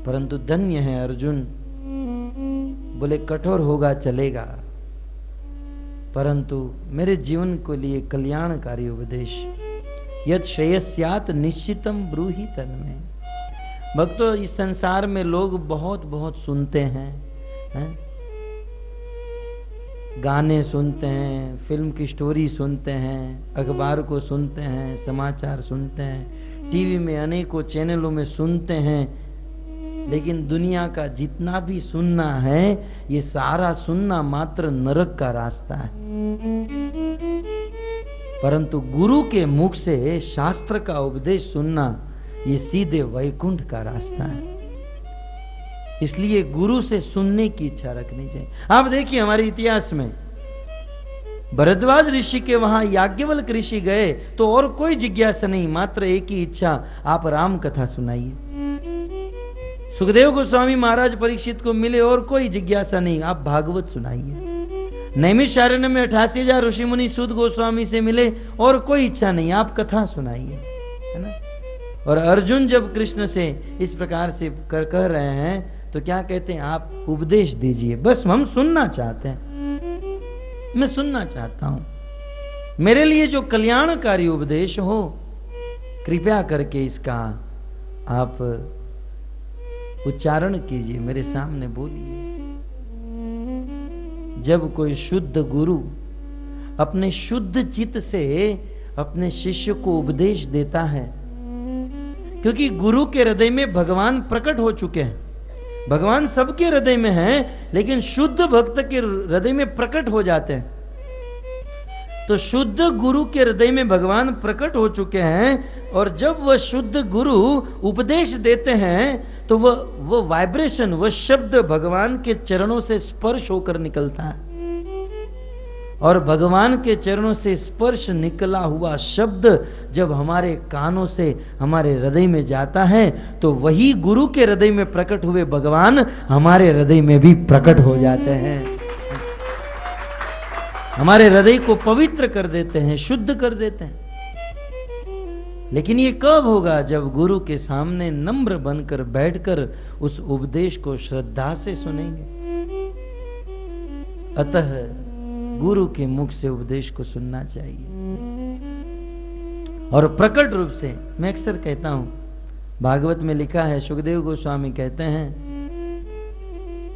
परंतु धन्य है अर्जुन, बोले कठोर होगा चलेगा, परंतु मेरे जीवन के लिए कल्याणकारी उपदेश। यद श्रेयस्यात् निश्चितम ब्रूहि तन्मे। भक्तों, इस संसार में लोग बहुत बहुत सुनते हैं, गाने सुनते हैं, फिल्म की स्टोरी सुनते हैं, अखबार को सुनते हैं, समाचार सुनते हैं, टीवी में अनेकों चैनलों में सुनते हैं, लेकिन दुनिया का जितना भी सुनना है ये सारा सुनना मात्र नरक का रास्ता है। परंतु गुरु के मुख से शास्त्र का उपदेश सुनना ये सीधे वैकुंठ का रास्ता है। इसलिए गुरु से सुनने की इच्छा रखनी चाहिए। आप देखिए हमारे इतिहास में भरद्वाज ऋषि के वहां याज्ञवल्क्य ऋषि गए तो और कोई जिज्ञासा नहीं, मात्र एक ही इच्छा, आप राम कथा सुनाइए। सुखदेव गोस्वामी महाराज परीक्षित को मिले और कोई जिज्ञासा नहीं, आप भागवत सुनाइए। नैमिषारण्य में 88,000 ऋषि मुनि सूत गोस्वामी से मिले और कोई इच्छा नहीं, आप कथा सुनाइए, है ना। और अर्जुन जब कृष्ण से इस प्रकार से कह रहे हैं तो क्या कहते हैं, आप उपदेश दीजिए, बस हम सुनना चाहते हैं, मैं सुनना चाहता हूं, मेरे लिए जो कल्याणकारी उपदेश हो कृपया करके इसका आप उच्चारण कीजिए, मेरे सामने बोलिए। जब कोई शुद्ध गुरु अपने शुद्ध चित्त से अपने शिष्य को उपदेश देता है, क्योंकि गुरु के हृदय में भगवान प्रकट हो चुके हैं, भगवान सबके हृदय में हैं, लेकिन शुद्ध भक्त के हृदय में प्रकट हो जाते हैं। तो शुद्ध गुरु के हृदय में भगवान प्रकट हो चुके हैं, और जब वह शुद्ध गुरु उपदेश देते हैं तो वो वाइब्रेशन, वह शब्द भगवान के चरणों से स्पर्श होकर निकलता है, और भगवान के चरणों से स्पर्श निकला हुआ शब्द जब हमारे कानों से हमारे हृदय में जाता है तो वही गुरु के हृदय में प्रकट हुए भगवान हमारे हृदय में भी प्रकट हो जाते हैं, हमारे हृदय को पवित्र कर देते हैं, शुद्ध कर देते हैं। लेकिन ये कब होगा, जब गुरु के सामने नम्र बनकर बैठकर उस उपदेश को श्रद्धा से सुनेंगे। अतः गुरु के मुख से उपदेश को सुनना चाहिए, और प्रकट रूप से। मैं अक्सर कहता हूं, भागवत में लिखा है, सुखदेव गोस्वामी कहते हैं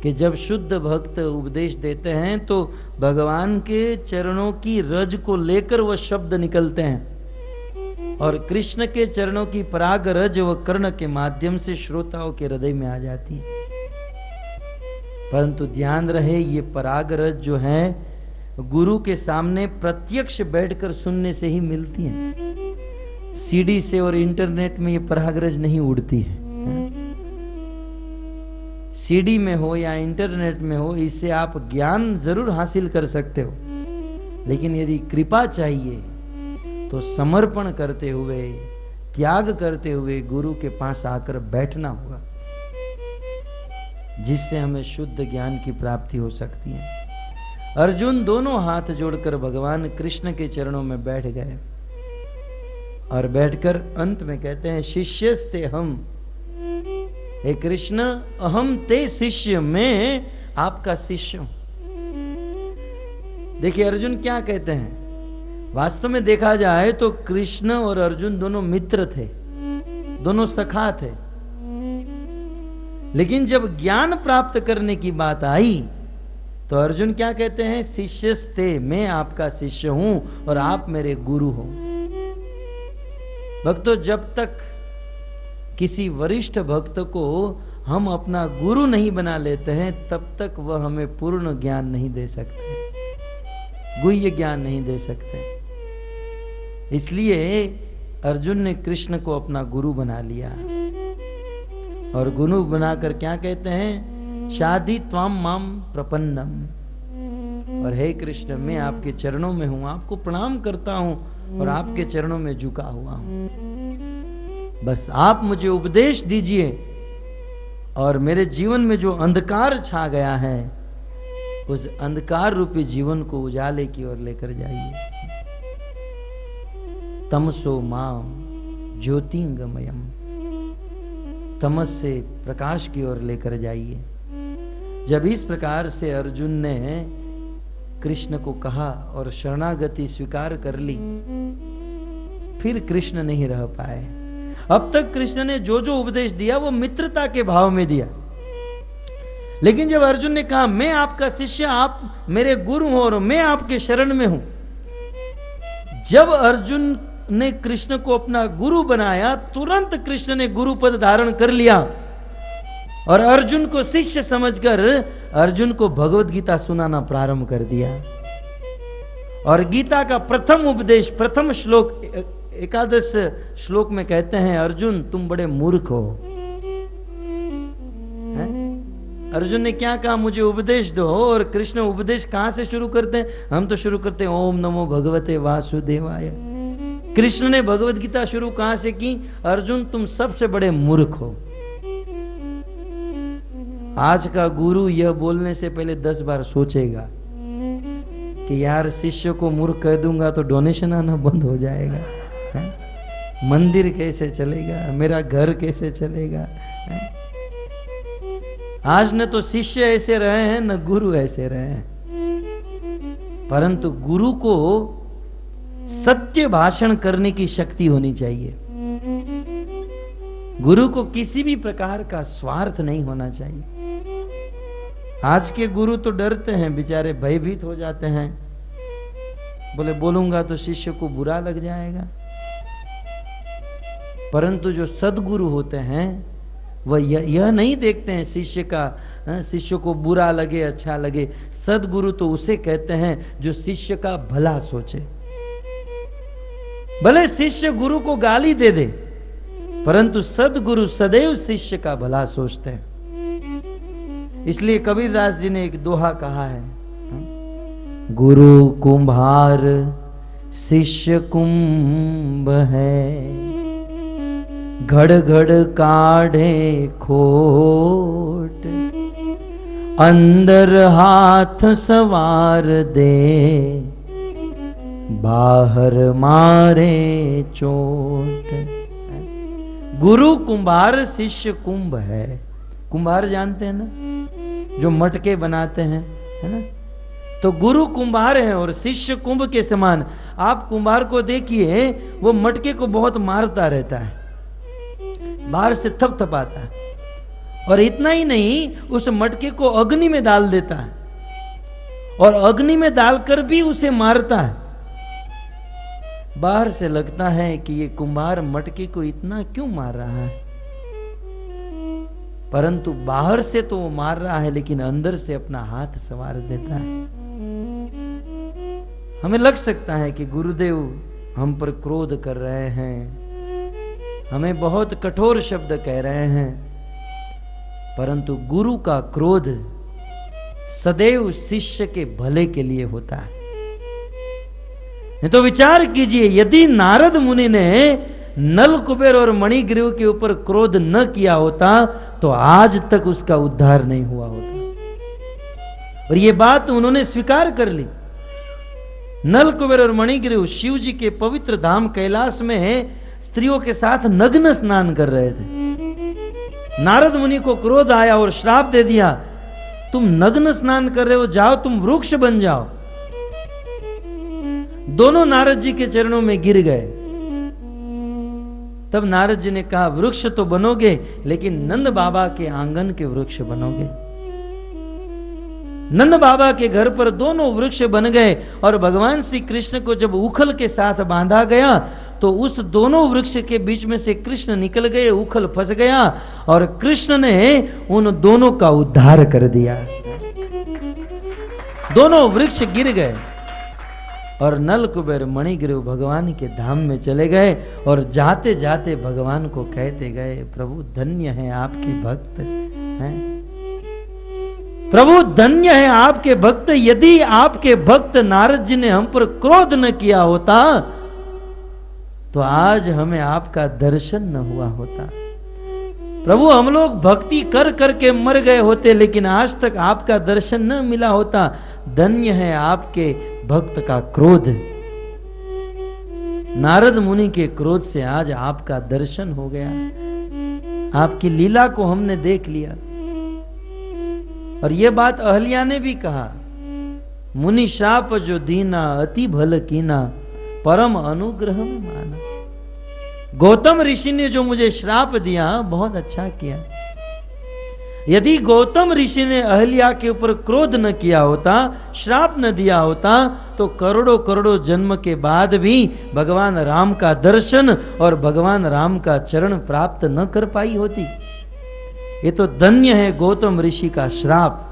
कि जब शुद्ध भक्त उपदेश देते हैं तो भगवान के चरणों की रज को लेकर वह शब्द निकलते हैं, और कृष्ण के चरणों की पराग रज व कर्ण के माध्यम से श्रोताओं के हृदय में आ जाती है। परंतु ध्यान रहे, ये पराग रज जो है गुरु के सामने प्रत्यक्ष बैठकर सुनने से ही मिलती है। सीडी से और इंटरनेट में ये पराग रज नहीं उड़ती है। सीडी में हो या इंटरनेट में हो, इससे आप ज्ञान जरूर हासिल कर सकते हो, लेकिन यदि कृपा चाहिए तो समर्पण करते हुए, त्याग करते हुए गुरु के पास आकर बैठना होगा, जिससे हमें शुद्ध ज्ञान की प्राप्ति हो सकती है। अर्जुन दोनों हाथ जोड़कर भगवान कृष्ण के चरणों में बैठ गए, और बैठकर अंत में कहते हैं, शिष्यस्ते हम, हे कृष्ण अहम ते शिष्य, मैं आपका शिष्य हूं। देखिए अर्जुन क्या कहते हैं, वास्तव में देखा जाए तो कृष्ण और अर्जुन दोनों मित्र थे, दोनों सखा थे, लेकिन जब ज्ञान प्राप्त करने की बात आई तो अर्जुन क्या कहते हैं, शिष्यस्ते, मैं आपका शिष्य हूं और आप मेरे गुरु हो। भक्तों, जब तक किसी वरिष्ठ भक्त को हम अपना गुरु नहीं बना लेते हैं तब तक वह हमें पूर्ण ज्ञान नहीं दे सकते, गुह्य ज्ञान नहीं दे सकते। इसलिए अर्जुन ने कृष्ण को अपना गुरु बना लिया, और गुरु बनाकर क्या कहते हैं, शादी त्वाम माम प्रपन्नम, और हे कृष्ण मैं आपके चरणों में हूं, आपको प्रणाम करता हूं और आपके चरणों में झुका हुआ हूं। बस आप मुझे उपदेश दीजिए, और मेरे जीवन में जो अंधकार छा गया है उस अंधकार रूपी जीवन को उजाले की ओर लेकर जाइए। तमसो माम ज्योतिंगमयम, तमस से प्रकाश की ओर लेकर जाइए। जब इस प्रकार से अर्जुन ने कृष्ण को कहा और शरणागति स्वीकार कर ली, फिर कृष्ण नहीं रह पाए। अब तक कृष्ण ने जो जो उपदेश दिया वो मित्रता के भाव में दिया, लेकिन जब अर्जुन ने कहा मैं आपका शिष्य, आप मेरे गुरु हो और मैं आपके शरण में हूं, जब अर्जुन ने कृष्ण को अपना गुरु बनाया, तुरंत कृष्ण ने गुरु पद धारण कर लिया, और अर्जुन को शिष्य समझकर अर्जुन को भगवत गीता सुनाना प्रारंभ कर दिया। और गीता का प्रथम उपदेश, प्रथम श्लोक, एकादश श्लोक में कहते हैं, अर्जुन तुम बड़े मूर्ख हो। अर्जुन ने क्या कहा, मुझे उपदेश दो, और कृष्ण उपदेश कहां से शुरू करते हैं, हम तो शुरू करते हैं ओम नमो भगवते वासुदेवाय। कृष्ण ने भगवत गीता शुरू कहां से की, अर्जुन तुम सबसे बड़े मूर्ख हो। आज का गुरु यह बोलने से पहले 10 बार सोचेगा, कि यार शिष्य को मूर्ख कह दूंगा तो डोनेशन आना बंद हो जाएगा, है? मंदिर कैसे चलेगा, मेरा घर कैसे चलेगा, है? आज न तो शिष्य ऐसे रहे हैं न गुरु ऐसे रहे हैं, परंतु गुरु को सत्य भाषण करने की शक्ति होनी चाहिए। गुरु को किसी भी प्रकार का स्वार्थ नहीं होना चाहिए। आज के गुरु तो डरते हैं, बेचारे भयभीत हो जाते हैं, बोले बोलूंगा तो शिष्य को बुरा लग जाएगा। परंतु जो सद्गुरु होते हैं वह यह नहीं देखते हैं शिष्य को बुरा लगे अच्छा लगे। सद्गुरु तो उसे कहते हैं जो शिष्य का भला सोचे। भले शिष्य गुरु को गाली दे दे, परंतु सद्गुरु सदैव शिष्य का भला सोचते हैं। इसलिए कबीरदास जी ने एक दोहा कहा है, गुरु कुंभार शिष्य कुंभ है, घड़ घड़ काढ़े खोट, अंदर हाथ सवार दे, बाहर मारे चोट। गुरु कुंभार शिष्य कुंभ है। कुंभार जानते हैं ना, जो मटके बनाते हैं, है ना? तो गुरु कुंभार है और शिष्य कुंभ के समान। आप कुंभार को देखिए, वो मटके को बहुत मारता रहता है, बाहर से थपथपाता है, और इतना ही नहीं, उस मटके को अग्नि में डाल देता है और अग्नि में डालकर भी उसे मारता है। बाहर से लगता है कि ये कुंभार मटके को इतना क्यों मार रहा है, परंतु बाहर से तो वो मार रहा है, लेकिन अंदर से अपना हाथ संवार देता है। हमें लग सकता है कि गुरुदेव हम पर क्रोध कर रहे हैं, हमें बहुत कठोर शब्द कह रहे हैं, परंतु गुरु का क्रोध सदैव शिष्य के भले के लिए होता है। तो विचार कीजिए, यदि नारद मुनि ने नल कुबेर और मणिग्रीव के ऊपर क्रोध न किया होता तो आज तक उसका उद्धार नहीं हुआ होता। और ये बात उन्होंने स्वीकार कर ली। नल कुबेर और मणिग्रीव शिव जी के पवित्र धाम कैलाश में स्त्रियों के साथ नग्न स्नान कर रहे थे। नारद मुनि को क्रोध आया और श्राप दे दिया, तुम नग्न स्नान कर रहे हो, जाओ तुम वृक्ष बन जाओ। दोनों नारद जी के चरणों में गिर गए। तब नारद जी ने कहा, वृक्ष तो बनोगे लेकिन नंद बाबा के आंगन के वृक्ष बनोगे। नंद बाबा के घर पर दोनों वृक्ष बन गए और भगवान श्री कृष्ण को जब उखल के साथ बांधा गया तो उस दोनों वृक्ष के बीच में से कृष्ण निकल गए, उखल फंस गया और कृष्ण ने उन दोनों का उद्धार कर दिया। दोनों वृक्ष गिर गए और नल कुबेर मणिग्रीव भगवान के धाम में चले गए और जाते जाते भगवान को कहते गए, प्रभु धन्य है आपके भक्त हैं, प्रभु धन्य है आपके भक्त। यदि आपके भक्त नारद जी ने हम पर क्रोध न किया होता तो आज हमें आपका दर्शन न हुआ होता। प्रभु हम लोग भक्ति कर करके मर गए होते, लेकिन आज तक आपका दर्शन न मिला होता। धन्य है आपके भक्त का क्रोध। नारद मुनि के क्रोध से आज आपका दर्शन हो गया, आपकी लीला को हमने देख लिया। और यह बात अहल्या ने भी कहा, मुनि शाप जो दीना अति भल कीना, परम अनुग्रह माना। गौतम ऋषि ने जो मुझे श्राप दिया बहुत अच्छा किया। यदि गौतम ऋषि ने अहल्या के ऊपर क्रोध न किया होता, श्राप न दिया होता, तो करोड़ों करोड़ों जन्म के बाद भी भगवान राम का दर्शन और भगवान राम का चरण प्राप्त न कर पाई होती। ये तो धन्य है गौतम ऋषि का श्राप,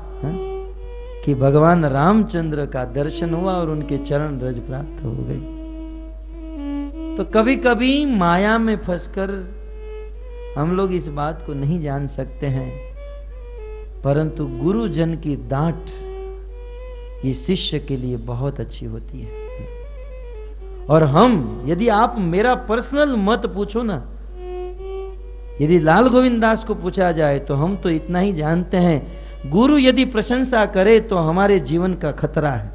कि भगवान रामचंद्र का दर्शन हुआ और उनके चरण रज प्राप्त हो गई। तो कभी कभी माया में फंसकर हम लोग इस बात को नहीं जान सकते हैं, परंतु गुरुजन की डांट ये शिष्य के लिए बहुत अच्छी होती है। और हम, यदि आप मेरा पर्सनल मत पूछो ना, यदि लाल गोविंद दास को पूछा जाए तो हम तो इतना ही जानते हैं, गुरु यदि प्रशंसा करे तो हमारे जीवन का खतरा है।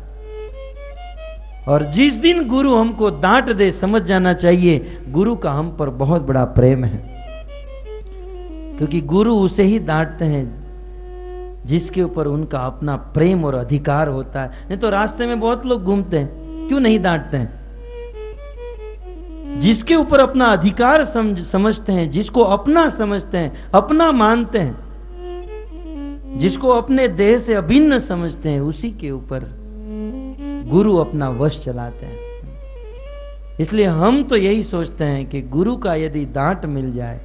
और जिस दिन गुरु हमको डांट दे, समझ जाना चाहिए गुरु का हम पर बहुत बड़ा प्रेम है, क्योंकि गुरु उसे ही डांटते हैं जिसके ऊपर उनका अपना प्रेम और अधिकार होता है। नहीं तो रास्ते में बहुत लोग घूमते हैं, क्यों नहीं डांटते हैं? जिसके ऊपर अपना अधिकार समझते हैं, जिसको अपना समझते हैं, अपना मानते हैं, जिसको अपने देह से अभिन्न समझते हैं, उसी के ऊपर गुरु अपना वश चलाते हैं। इसलिए हम तो यही सोचते हैं कि गुरु का यदि डांट मिल जाए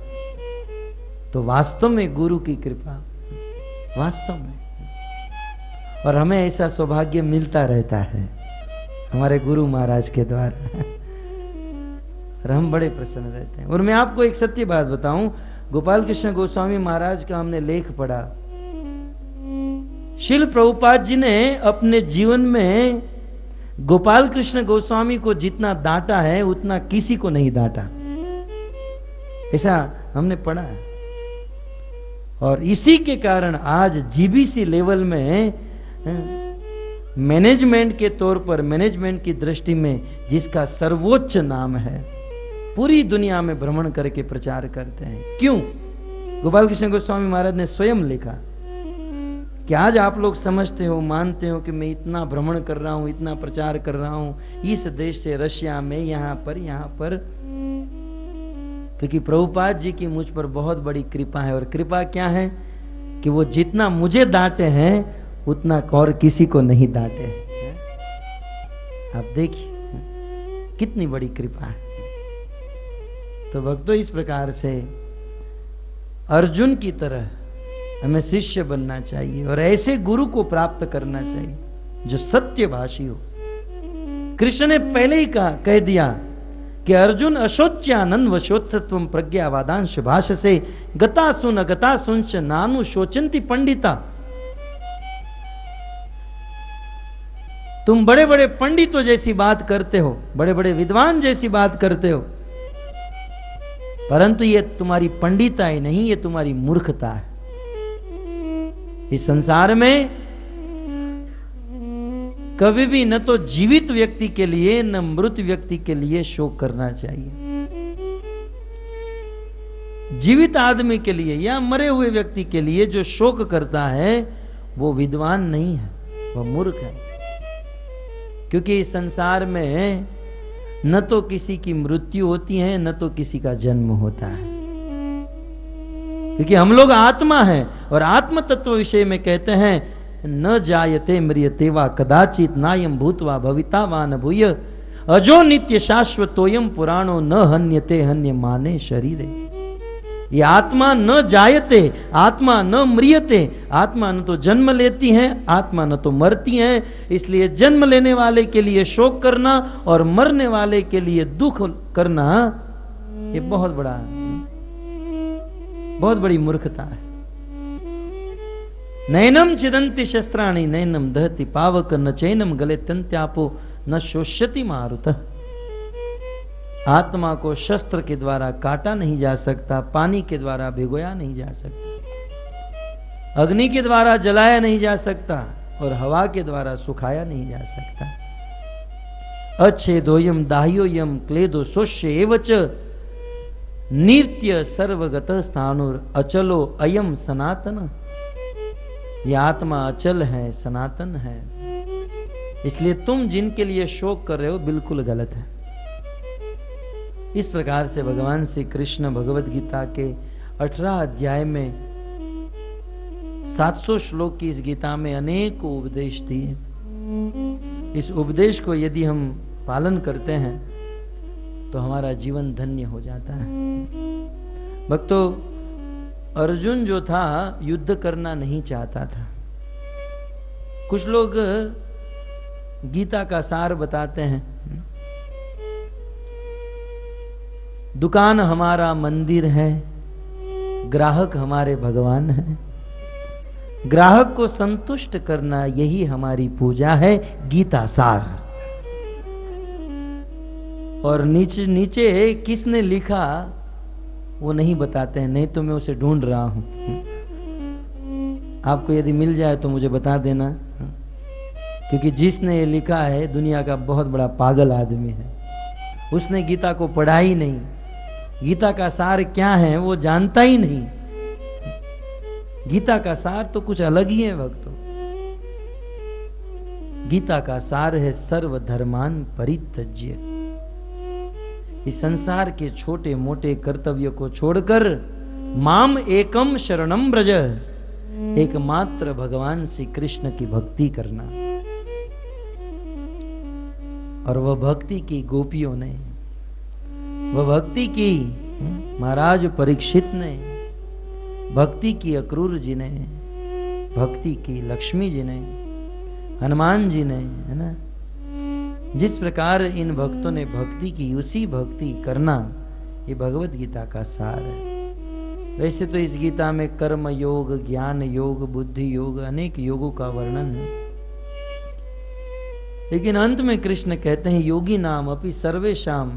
तो वास्तव में गुरु की कृपा, वास्तव में। और हमें ऐसा सौभाग्य मिलता रहता है हमारे गुरु महाराज के द्वारा, और हम बड़े प्रसन्न रहते हैं। और मैं आपको एक सत्य बात बताऊं, गोपाल कृष्ण गोस्वामी महाराज का हमने लेख पढ़ा। श्रील प्रभुपाद जी ने अपने जीवन में गोपाल कृष्ण गोस्वामी को जितना डांटा है उतना किसी को नहीं डांटा, ऐसा हमने पढ़ा है। और इसी के कारण आज जीबीसी लेवल में मैनेजमेंट के तौर पर, मैनेजमेंट की दृष्टि में जिसका सर्वोच्च नाम है, पूरी दुनिया में भ्रमण करके प्रचार करते हैं। क्यों? गोपाल कृष्ण गोस्वामी महाराज ने स्वयं लिखा कि आज आप लोग समझते हो, मानते हो कि मैं इतना भ्रमण कर रहा हूं, इतना प्रचार कर रहा हूं इस देश से रशिया में, यहां पर, क्योंकि प्रभुपाद जी की मुझ पर बहुत बड़ी कृपा है। और कृपा क्या है कि वो जितना मुझे डांटे हैं उतना और किसी को नहीं डांटे हैं। आप देखिए कितनी बड़ी कृपा है। तो भक्तों, इस प्रकार से अर्जुन की तरह हमें शिष्य बनना चाहिए और ऐसे गुरु को प्राप्त करना चाहिए जो सत्यभाषी हो। कृष्ण ने पहले ही कह दिया कि अर्जुन अशोच्यानंद वशोत्सत्वम प्रज्ञावादांश भाष से गता सुनच नानु शोचंती पंडिता। तुम बड़े बड़े पंडितों जैसी बात करते हो, बड़े बड़े विद्वान जैसी बात करते हो, परंतु ये तुम्हारी पंडिताई नहीं, ये तुम्हारी मूर्खता है। इस संसार में कभी भी न तो जीवित व्यक्ति के लिए न मृत व्यक्ति के लिए शोक करना चाहिए। जीवित आदमी के लिए या मरे हुए व्यक्ति के लिए जो शोक करता है वो विद्वान नहीं है, वह मूर्ख है। क्योंकि इस संसार में न तो किसी की मृत्यु होती है न तो किसी का जन्म होता है, क्योंकि हम लोग आत्मा हैं और आत्म तत्व विषय में कहते हैं न जायते म्रियते वा कदाचित नायम भूतवा भविता वा न भूय अजो नित्य शाश्वतोयम पुराणो न हन्यते हन्य माने शरीरे। ये आत्मा न जायते, आत्मा न म्रियते, आत्मा न तो जन्म लेती है, आत्मा न तो मरती है। इसलिए जन्म लेने वाले के लिए शोक करना और मरने वाले के लिए दुख करना ये बहुत बड़ी मूर्खता है। नैनम चिदंति शस्त्राणि नैनम दहति पावक न चैनम गले तंत्यापो न शोष्यति मारुत। आत्मा को शस्त्र के द्वारा काटा नहीं जा सकता, पानी के द्वारा भिगोया नहीं जा सकता, अग्नि के द्वारा जलाया नहीं जा सकता और हवा के द्वारा सुखाया नहीं जा सकता। अच्छेदोयम दाह्योयम क्लेदो शोष्य एवच नित्य सर्वगत स्थानुर अचलो अयम सनातन। यह आत्मा अचल है, सनातन है। इसलिए तुम जिनके लिए शोक कर रहे हो बिल्कुल गलत है। इस प्रकार से भगवान श्री कृष्ण भगवत गीता के 18 अध्याय में 700 श्लोक की इस गीता में अनेकों उपदेश दिए। इस उपदेश को यदि हम पालन करते हैं तो हमारा जीवन धन्य हो जाता है। भक्तों, अर्जुन जो था युद्ध करना नहीं चाहता था। कुछ लोग गीता का सार बताते हैं, दुकान हमारा मंदिर है, ग्राहक हमारे भगवान है, ग्राहक को संतुष्ट करना यही हमारी पूजा है, गीता सार। और नीचे किसने लिखा वो नहीं बताते हैं, नहीं तो मैं उसे ढूंढ रहा हूं। आपको यदि मिल जाए तो मुझे बता देना। क्योंकि जिसने ये लिखा है दुनिया का बहुत बड़ा पागल आदमी है। उसने गीता को पढ़ा ही नहीं, गीता का सार क्या है वो जानता ही नहीं। गीता का सार तो कुछ अलग ही है भक्तों। गीता का सार है सर्वधर्मान परित्यज्य। इस संसार के छोटे मोटे कर्तव्य को छोड़कर माम एकम शरणम ब्रज, एकमात्र भगवान श्री कृष्ण की भक्ति करना। और वह भक्ति की गोपियों ने, वह भक्ति की महाराज परीक्षित ने, भक्ति की अक्रूर जी ने, भक्ति की लक्ष्मी जी ने, हनुमान जी ने, है ना, जिस प्रकार इन भक्तों ने भक्ति की, उसी भक्ति करना ये भगवत गीता का सार है। वैसे तो इस गीता में कर्म योग, ज्ञान योग, बुद्धि योग, अनेक योगों का वर्णन है, लेकिन अंत में कृष्ण कहते हैं योगी नाम अपि सर्वेशाम।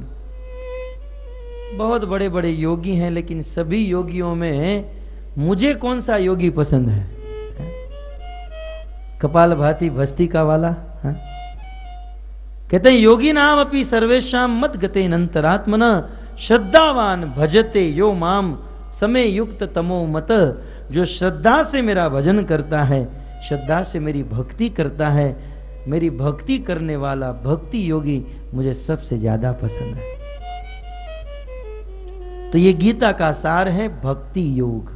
बहुत बड़े बड़े योगी हैं, लेकिन सभी योगियों में मुझे कौन सा योगी पसंद है? कपाल भाती भस्तिका वाला? है? कहते हैं योगी नाम अपि सर्वेशाम मत गते नंतरात्मना श्रद्धावान भजते यो माम समय युक्त तमो मत। जो श्रद्धा से मेरा भजन करता है, श्रद्धा से मेरी भक्ति करता है, मेरी भक्ति करने वाला भक्ति योगी मुझे सबसे ज्यादा पसंद है। तो ये गीता का सार है भक्ति योग।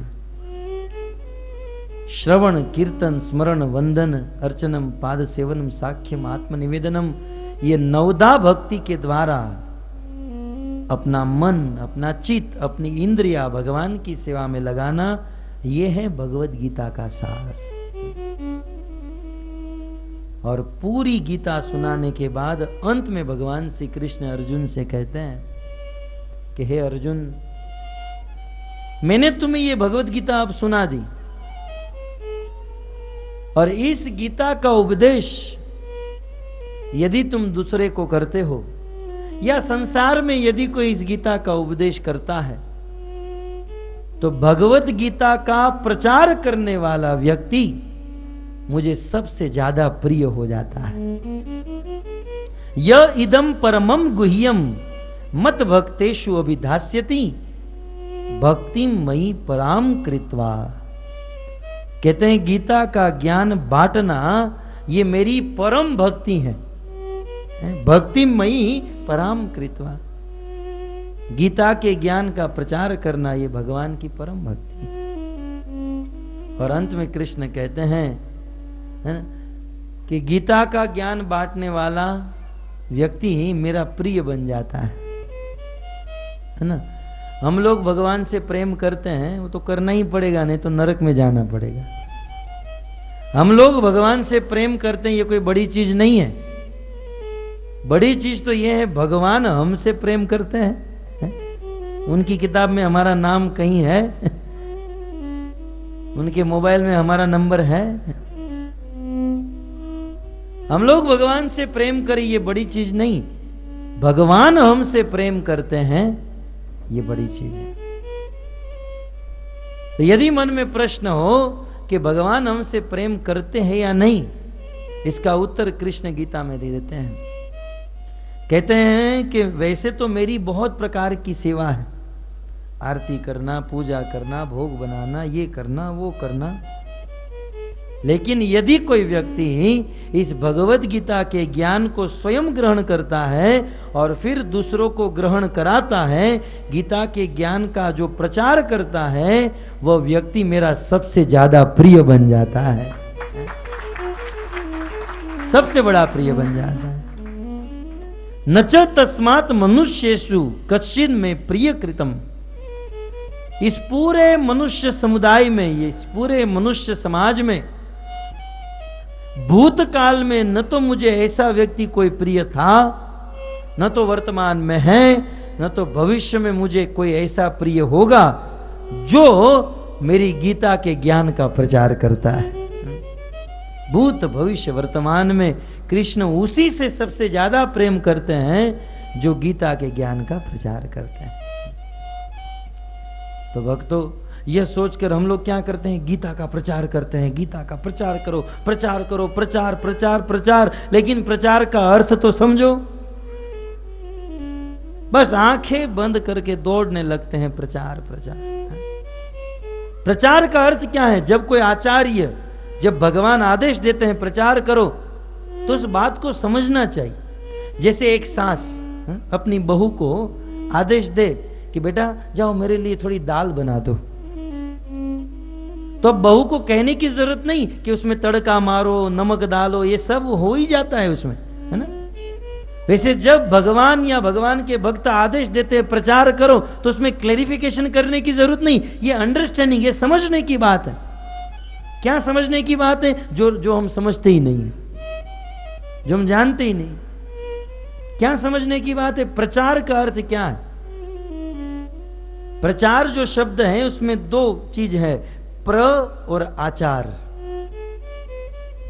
श्रवण कीर्तन स्मरण वंदन अर्चनम पाद सेवनम साख्यम आत्मनिवेदनम, ये नवदा भक्ति के द्वारा अपना मन, अपना चित्त, अपनी इंद्रिया भगवान की सेवा में लगाना, ये है भगवत गीता का सार। और पूरी गीता सुनाने के बाद अंत में भगवान श्री कृष्ण अर्जुन से कहते हैं कि हे अर्जुन, मैंने तुम्हें ये भगवत गीता अब सुना दी, और इस गीता का उपदेश यदि तुम दूसरे को करते हो, या संसार में यदि कोई इस गीता का उपदेश करता है, तो भगवत गीता का प्रचार करने वाला व्यक्ति मुझे सबसे ज्यादा प्रिय हो जाता है। य इदम परमम गुह्यम मत भक्तेषु अभिधास्यति भक्ति मयि पराम कृत्वा। कहते हैं गीता का ज्ञान बांटना ये मेरी परम भक्ति है, भक्ति मयि पराम कृत्वा। गीता के ज्ञान का प्रचार करना ये भगवान की परम भक्ति है। और अंत में कृष्ण कहते हैं, है ना, कि गीता का ज्ञान बांटने वाला व्यक्ति ही मेरा प्रिय बन जाता है ना। हम लोग भगवान से प्रेम करते हैं, वो तो करना ही पड़ेगा, नहीं तो नरक में जाना पड़ेगा। हम लोग भगवान से प्रेम करते हैं, ये कोई बड़ी चीज नहीं है। बड़ी चीज तो ये है भगवान हमसे प्रेम करते हैं। उनकी किताब में हमारा नाम कहीं है, उनके मोबाइल में हमारा नंबर है। हम लोग भगवान से प्रेम करें, ये बड़ी चीज नहीं। भगवान हमसे प्रेम करते हैं, ये बड़ी चीज है। तो यदि मन में प्रश्न हो कि भगवान हमसे प्रेम करते हैं या नहीं, इसका उत्तर कृष्ण गीता में दे देते हैं। कहते हैं कि वैसे तो मेरी बहुत प्रकार की सेवा है, आरती करना, पूजा करना, भोग बनाना, ये करना, वो करना, लेकिन यदि कोई व्यक्ति इस भगवत गीता के ज्ञान को स्वयं ग्रहण करता है और फिर दूसरों को ग्रहण कराता है, गीता के ज्ञान का जो प्रचार करता है, वह व्यक्ति मेरा सबसे ज्यादा प्रिय बन जाता है, सबसे बड़ा प्रिय बन जाता है। नच तस्मात् मनुष्येषु कश्चिन में प्रिय कृतम। इस पूरे मनुष्य समुदाय में, इस पूरे मनुष्य समाज में, भूतकाल में न तो मुझे ऐसा व्यक्ति कोई प्रिय था, न तो वर्तमान में है, न तो भविष्य में मुझे कोई ऐसा प्रिय होगा जो मेरी गीता के ज्ञान का प्रचार करता है। भूत भविष्य वर्तमान में कृष्ण उसी से सबसे ज्यादा प्रेम करते हैं जो गीता के ज्ञान का प्रचार करते हैं। तो भक्तों, यह सोचकर हम लोग क्या करते हैं, गीता का प्रचार करते हैं, गीता का प्रचार करो, प्रचार करो, प्रचार प्रचार प्रचार। लेकिन प्रचार का अर्थ तो समझो। बस आंखें बंद करके दौड़ने लगते हैं प्रचार प्रचार। प्रचार का अर्थ क्या है? जब कोई आचार्य, जब भगवान आदेश देते हैं प्रचार करो, तो उस बात को समझना चाहिए। जैसे एक सास अपनी बहू को आदेश दे कि बेटा जाओ मेरे लिए थोड़ी दाल बना दो, तो अब बहू को कहने की जरूरत नहीं कि उसमें तड़का मारो, नमक डालो, ये सब हो ही जाता है उसमें, है ना। वैसे जब भगवान या भगवान के भक्त आदेश देते हैं प्रचार करो, तो उसमें क्लैरिफिकेशन करने की जरूरत नहीं। ये अंडरस्टैंडिंग, ये समझने की बात है। क्या समझने की बात है? जो हम समझते ही नहीं, जो हम जानते ही नहीं। क्या समझने की बात है? प्रचार का अर्थ क्या है? प्रचार जो शब्द है उसमें दो चीज है, प्र और आचार।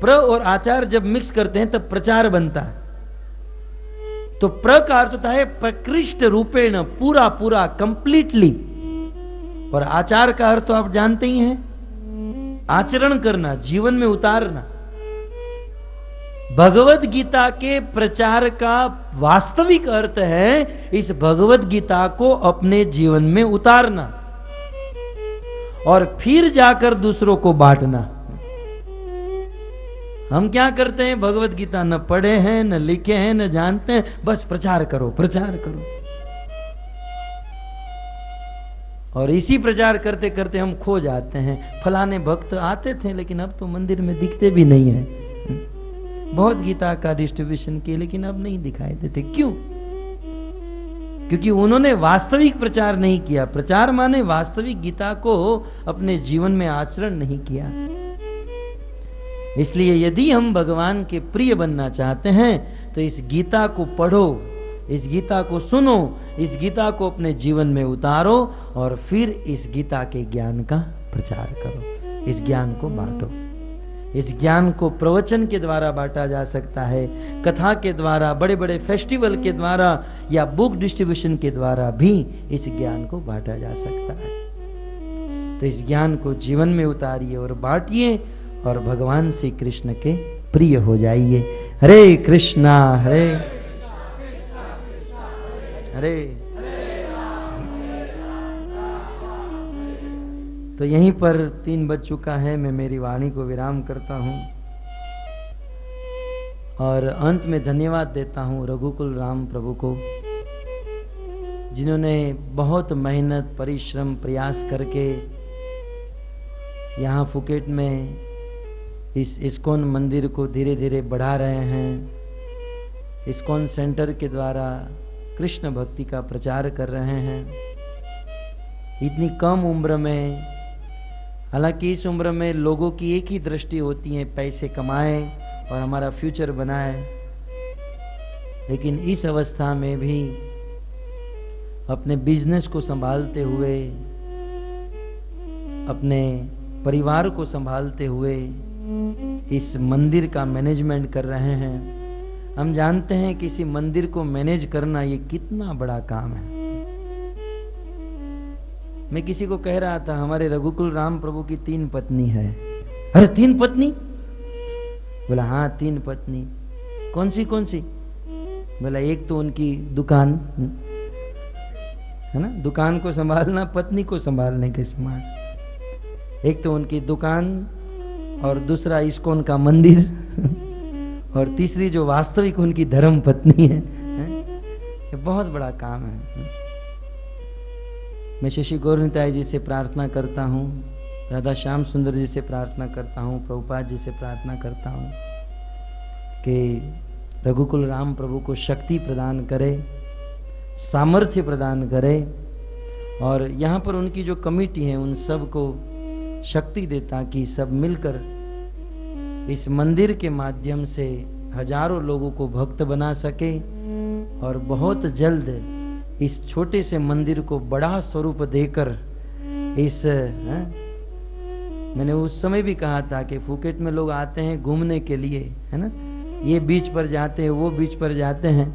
प्र और आचार जब मिक्स करते हैं तब प्रचार बनता है। तो प्र का अर्थ होता है प्रकृष्ट रूपेण, पूरा पूरा, कंप्लीटली। और आचार का अर्थ तो आप जानते ही हैं, आचरण करना, जीवन में उतारना। भगवत गीता के प्रचार का वास्तविक अर्थ है इस भगवत गीता को अपने जीवन में उतारना और फिर जाकर दूसरों को बांटना। हम क्या करते हैं? भगवत गीता न पढ़े हैं, न लिखे हैं, न जानते हैं, बस प्रचार करो, प्रचार करो। और इसी प्रचार करते करते हम खो जाते हैं। फलाने भक्त आते थे लेकिन अब तो मंदिर में दिखते भी नहीं है। बहुत गीता का डिस्ट्रीब्यूशन किए लेकिन अब नहीं दिखाई देते। क्यों? क्योंकि उन्होंने वास्तविक प्रचार नहीं किया। प्रचार माने वास्तविक गीता को अपने जीवन में आचरण नहीं किया। इसलिए यदि हम भगवान के प्रिय बनना चाहते हैं तो इस गीता को पढ़ो, इस गीता को सुनो, इस गीता को अपने जीवन में उतारो और फिर इस गीता के ज्ञान का प्रचार करो, इस ज्ञान को बांटो। इस ज्ञान को प्रवचन के द्वारा बांटा जा सकता है, कथा के द्वारा, बड़े बड़े फेस्टिवल के द्वारा या बुक डिस्ट्रीब्यूशन के द्वारा भी इस ज्ञान को बांटा जा सकता है। तो इस ज्ञान को जीवन में उतारिए और बांटिए और भगवान श्री कृष्ण के प्रिय हो जाइए। हरे कृष्णा हरे हरे। तो यहीं पर 3 बज चुका है। मैं मेरी वाणी को विराम करता हूं और अंत में धन्यवाद देता हूं रघुकुल राम प्रभु को, जिन्होंने बहुत मेहनत, परिश्रम, प्रयास करके यहाँ फुकेट में इस इस्कॉन मंदिर को धीरे धीरे बढ़ा रहे हैं। इस्कॉन सेंटर के द्वारा कृष्ण भक्ति का प्रचार कर रहे हैं। इतनी कम उम्र में, हालांकि इस उम्र में लोगों की एक ही दृष्टि होती है, पैसे कमाएं और हमारा फ्यूचर बनाए, लेकिन इस अवस्था में भी अपने बिजनेस को संभालते हुए, अपने परिवार को संभालते हुए इस मंदिर का मैनेजमेंट कर रहे हैं। हम जानते हैं कि किसी मंदिर को मैनेज करना ये कितना बड़ा काम है। मैं किसी को कह रहा था, हमारे रघुकुल राम प्रभु की 3 पत्नी है। अरे 3 पत्नी? बोला हाँ 3 पत्नी। कौन सी कौन सी? बोला एक तो उनकी दुकान है ना, दुकान को संभालना पत्नी को संभालने के समान। एक तो उनकी दुकान और दूसरा इस्कॉन का मंदिर और तीसरी जो वास्तविक उनकी धर्म पत्नी है। ये बहुत बड़ा काम है। मैं शशि गौरनिताई जी से प्रार्थना करता हूँ, राधा श्याम सुंदर जी से प्रार्थना करता हूँ, प्रभुपाद जी से प्रार्थना करता हूँ कि रघुकुल राम प्रभु को शक्ति प्रदान करे, सामर्थ्य प्रदान करे और यहाँ पर उनकी जो कमेटी है उन सब को शक्ति दे, ताकि सब मिलकर इस मंदिर के माध्यम से हजारों लोगों को भक्त बना सके और बहुत जल्द इस छोटे से मंदिर को बड़ा स्वरूप देकर इस मैंने उस समय भी कहा था कि फुकेट में लोग आते हैं घूमने के लिए, है ना, ये बीच पर जाते हैं, वो बीच पर जाते हैं,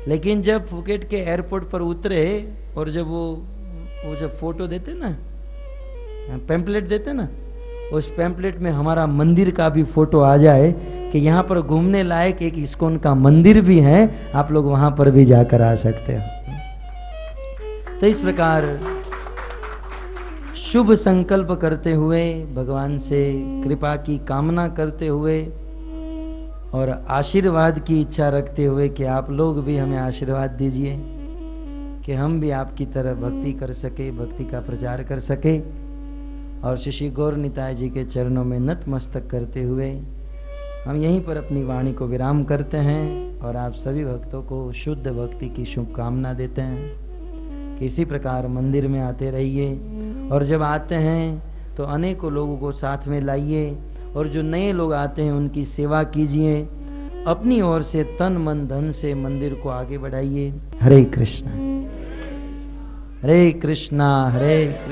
लेकिन जब फुकेट के एयरपोर्ट पर उतरे और जब वो जब फोटो देते ना पैम्पलेट देते ना, उस पैम्पलेट में हमारा मंदिर का भी फोटो आ जाए कि यहाँ पर घूमने लायक एक इस्कॉन का मंदिर भी है, आप लोग वहां पर भी जाकर आ सकते हो। तो इस प्रकार शुभ संकल्प करते हुए, भगवान से कृपा की कामना करते हुए और आशीर्वाद की इच्छा रखते हुए कि आप लोग भी हमें आशीर्वाद दीजिए कि हम भी आपकी तरह भक्ति कर सके, भक्ति का प्रचार कर सके। और श्री गौर निताय जी के चरणों में नतमस्तक करते हुए हम यहीं पर अपनी वाणी को विराम करते हैं और आप सभी भक्तों को शुद्ध भक्ति की शुभकामना देते हैं कि इसी प्रकार मंदिर में आते रहिए और जब आते हैं तो अनेकों लोगों को साथ में लाइए और जो नए लोग आते हैं उनकी सेवा कीजिए, अपनी ओर से तन मन धन से मंदिर को आगे बढ़ाइए। हरे कृष्णा हरे कृष्णा हरे कृष्ण।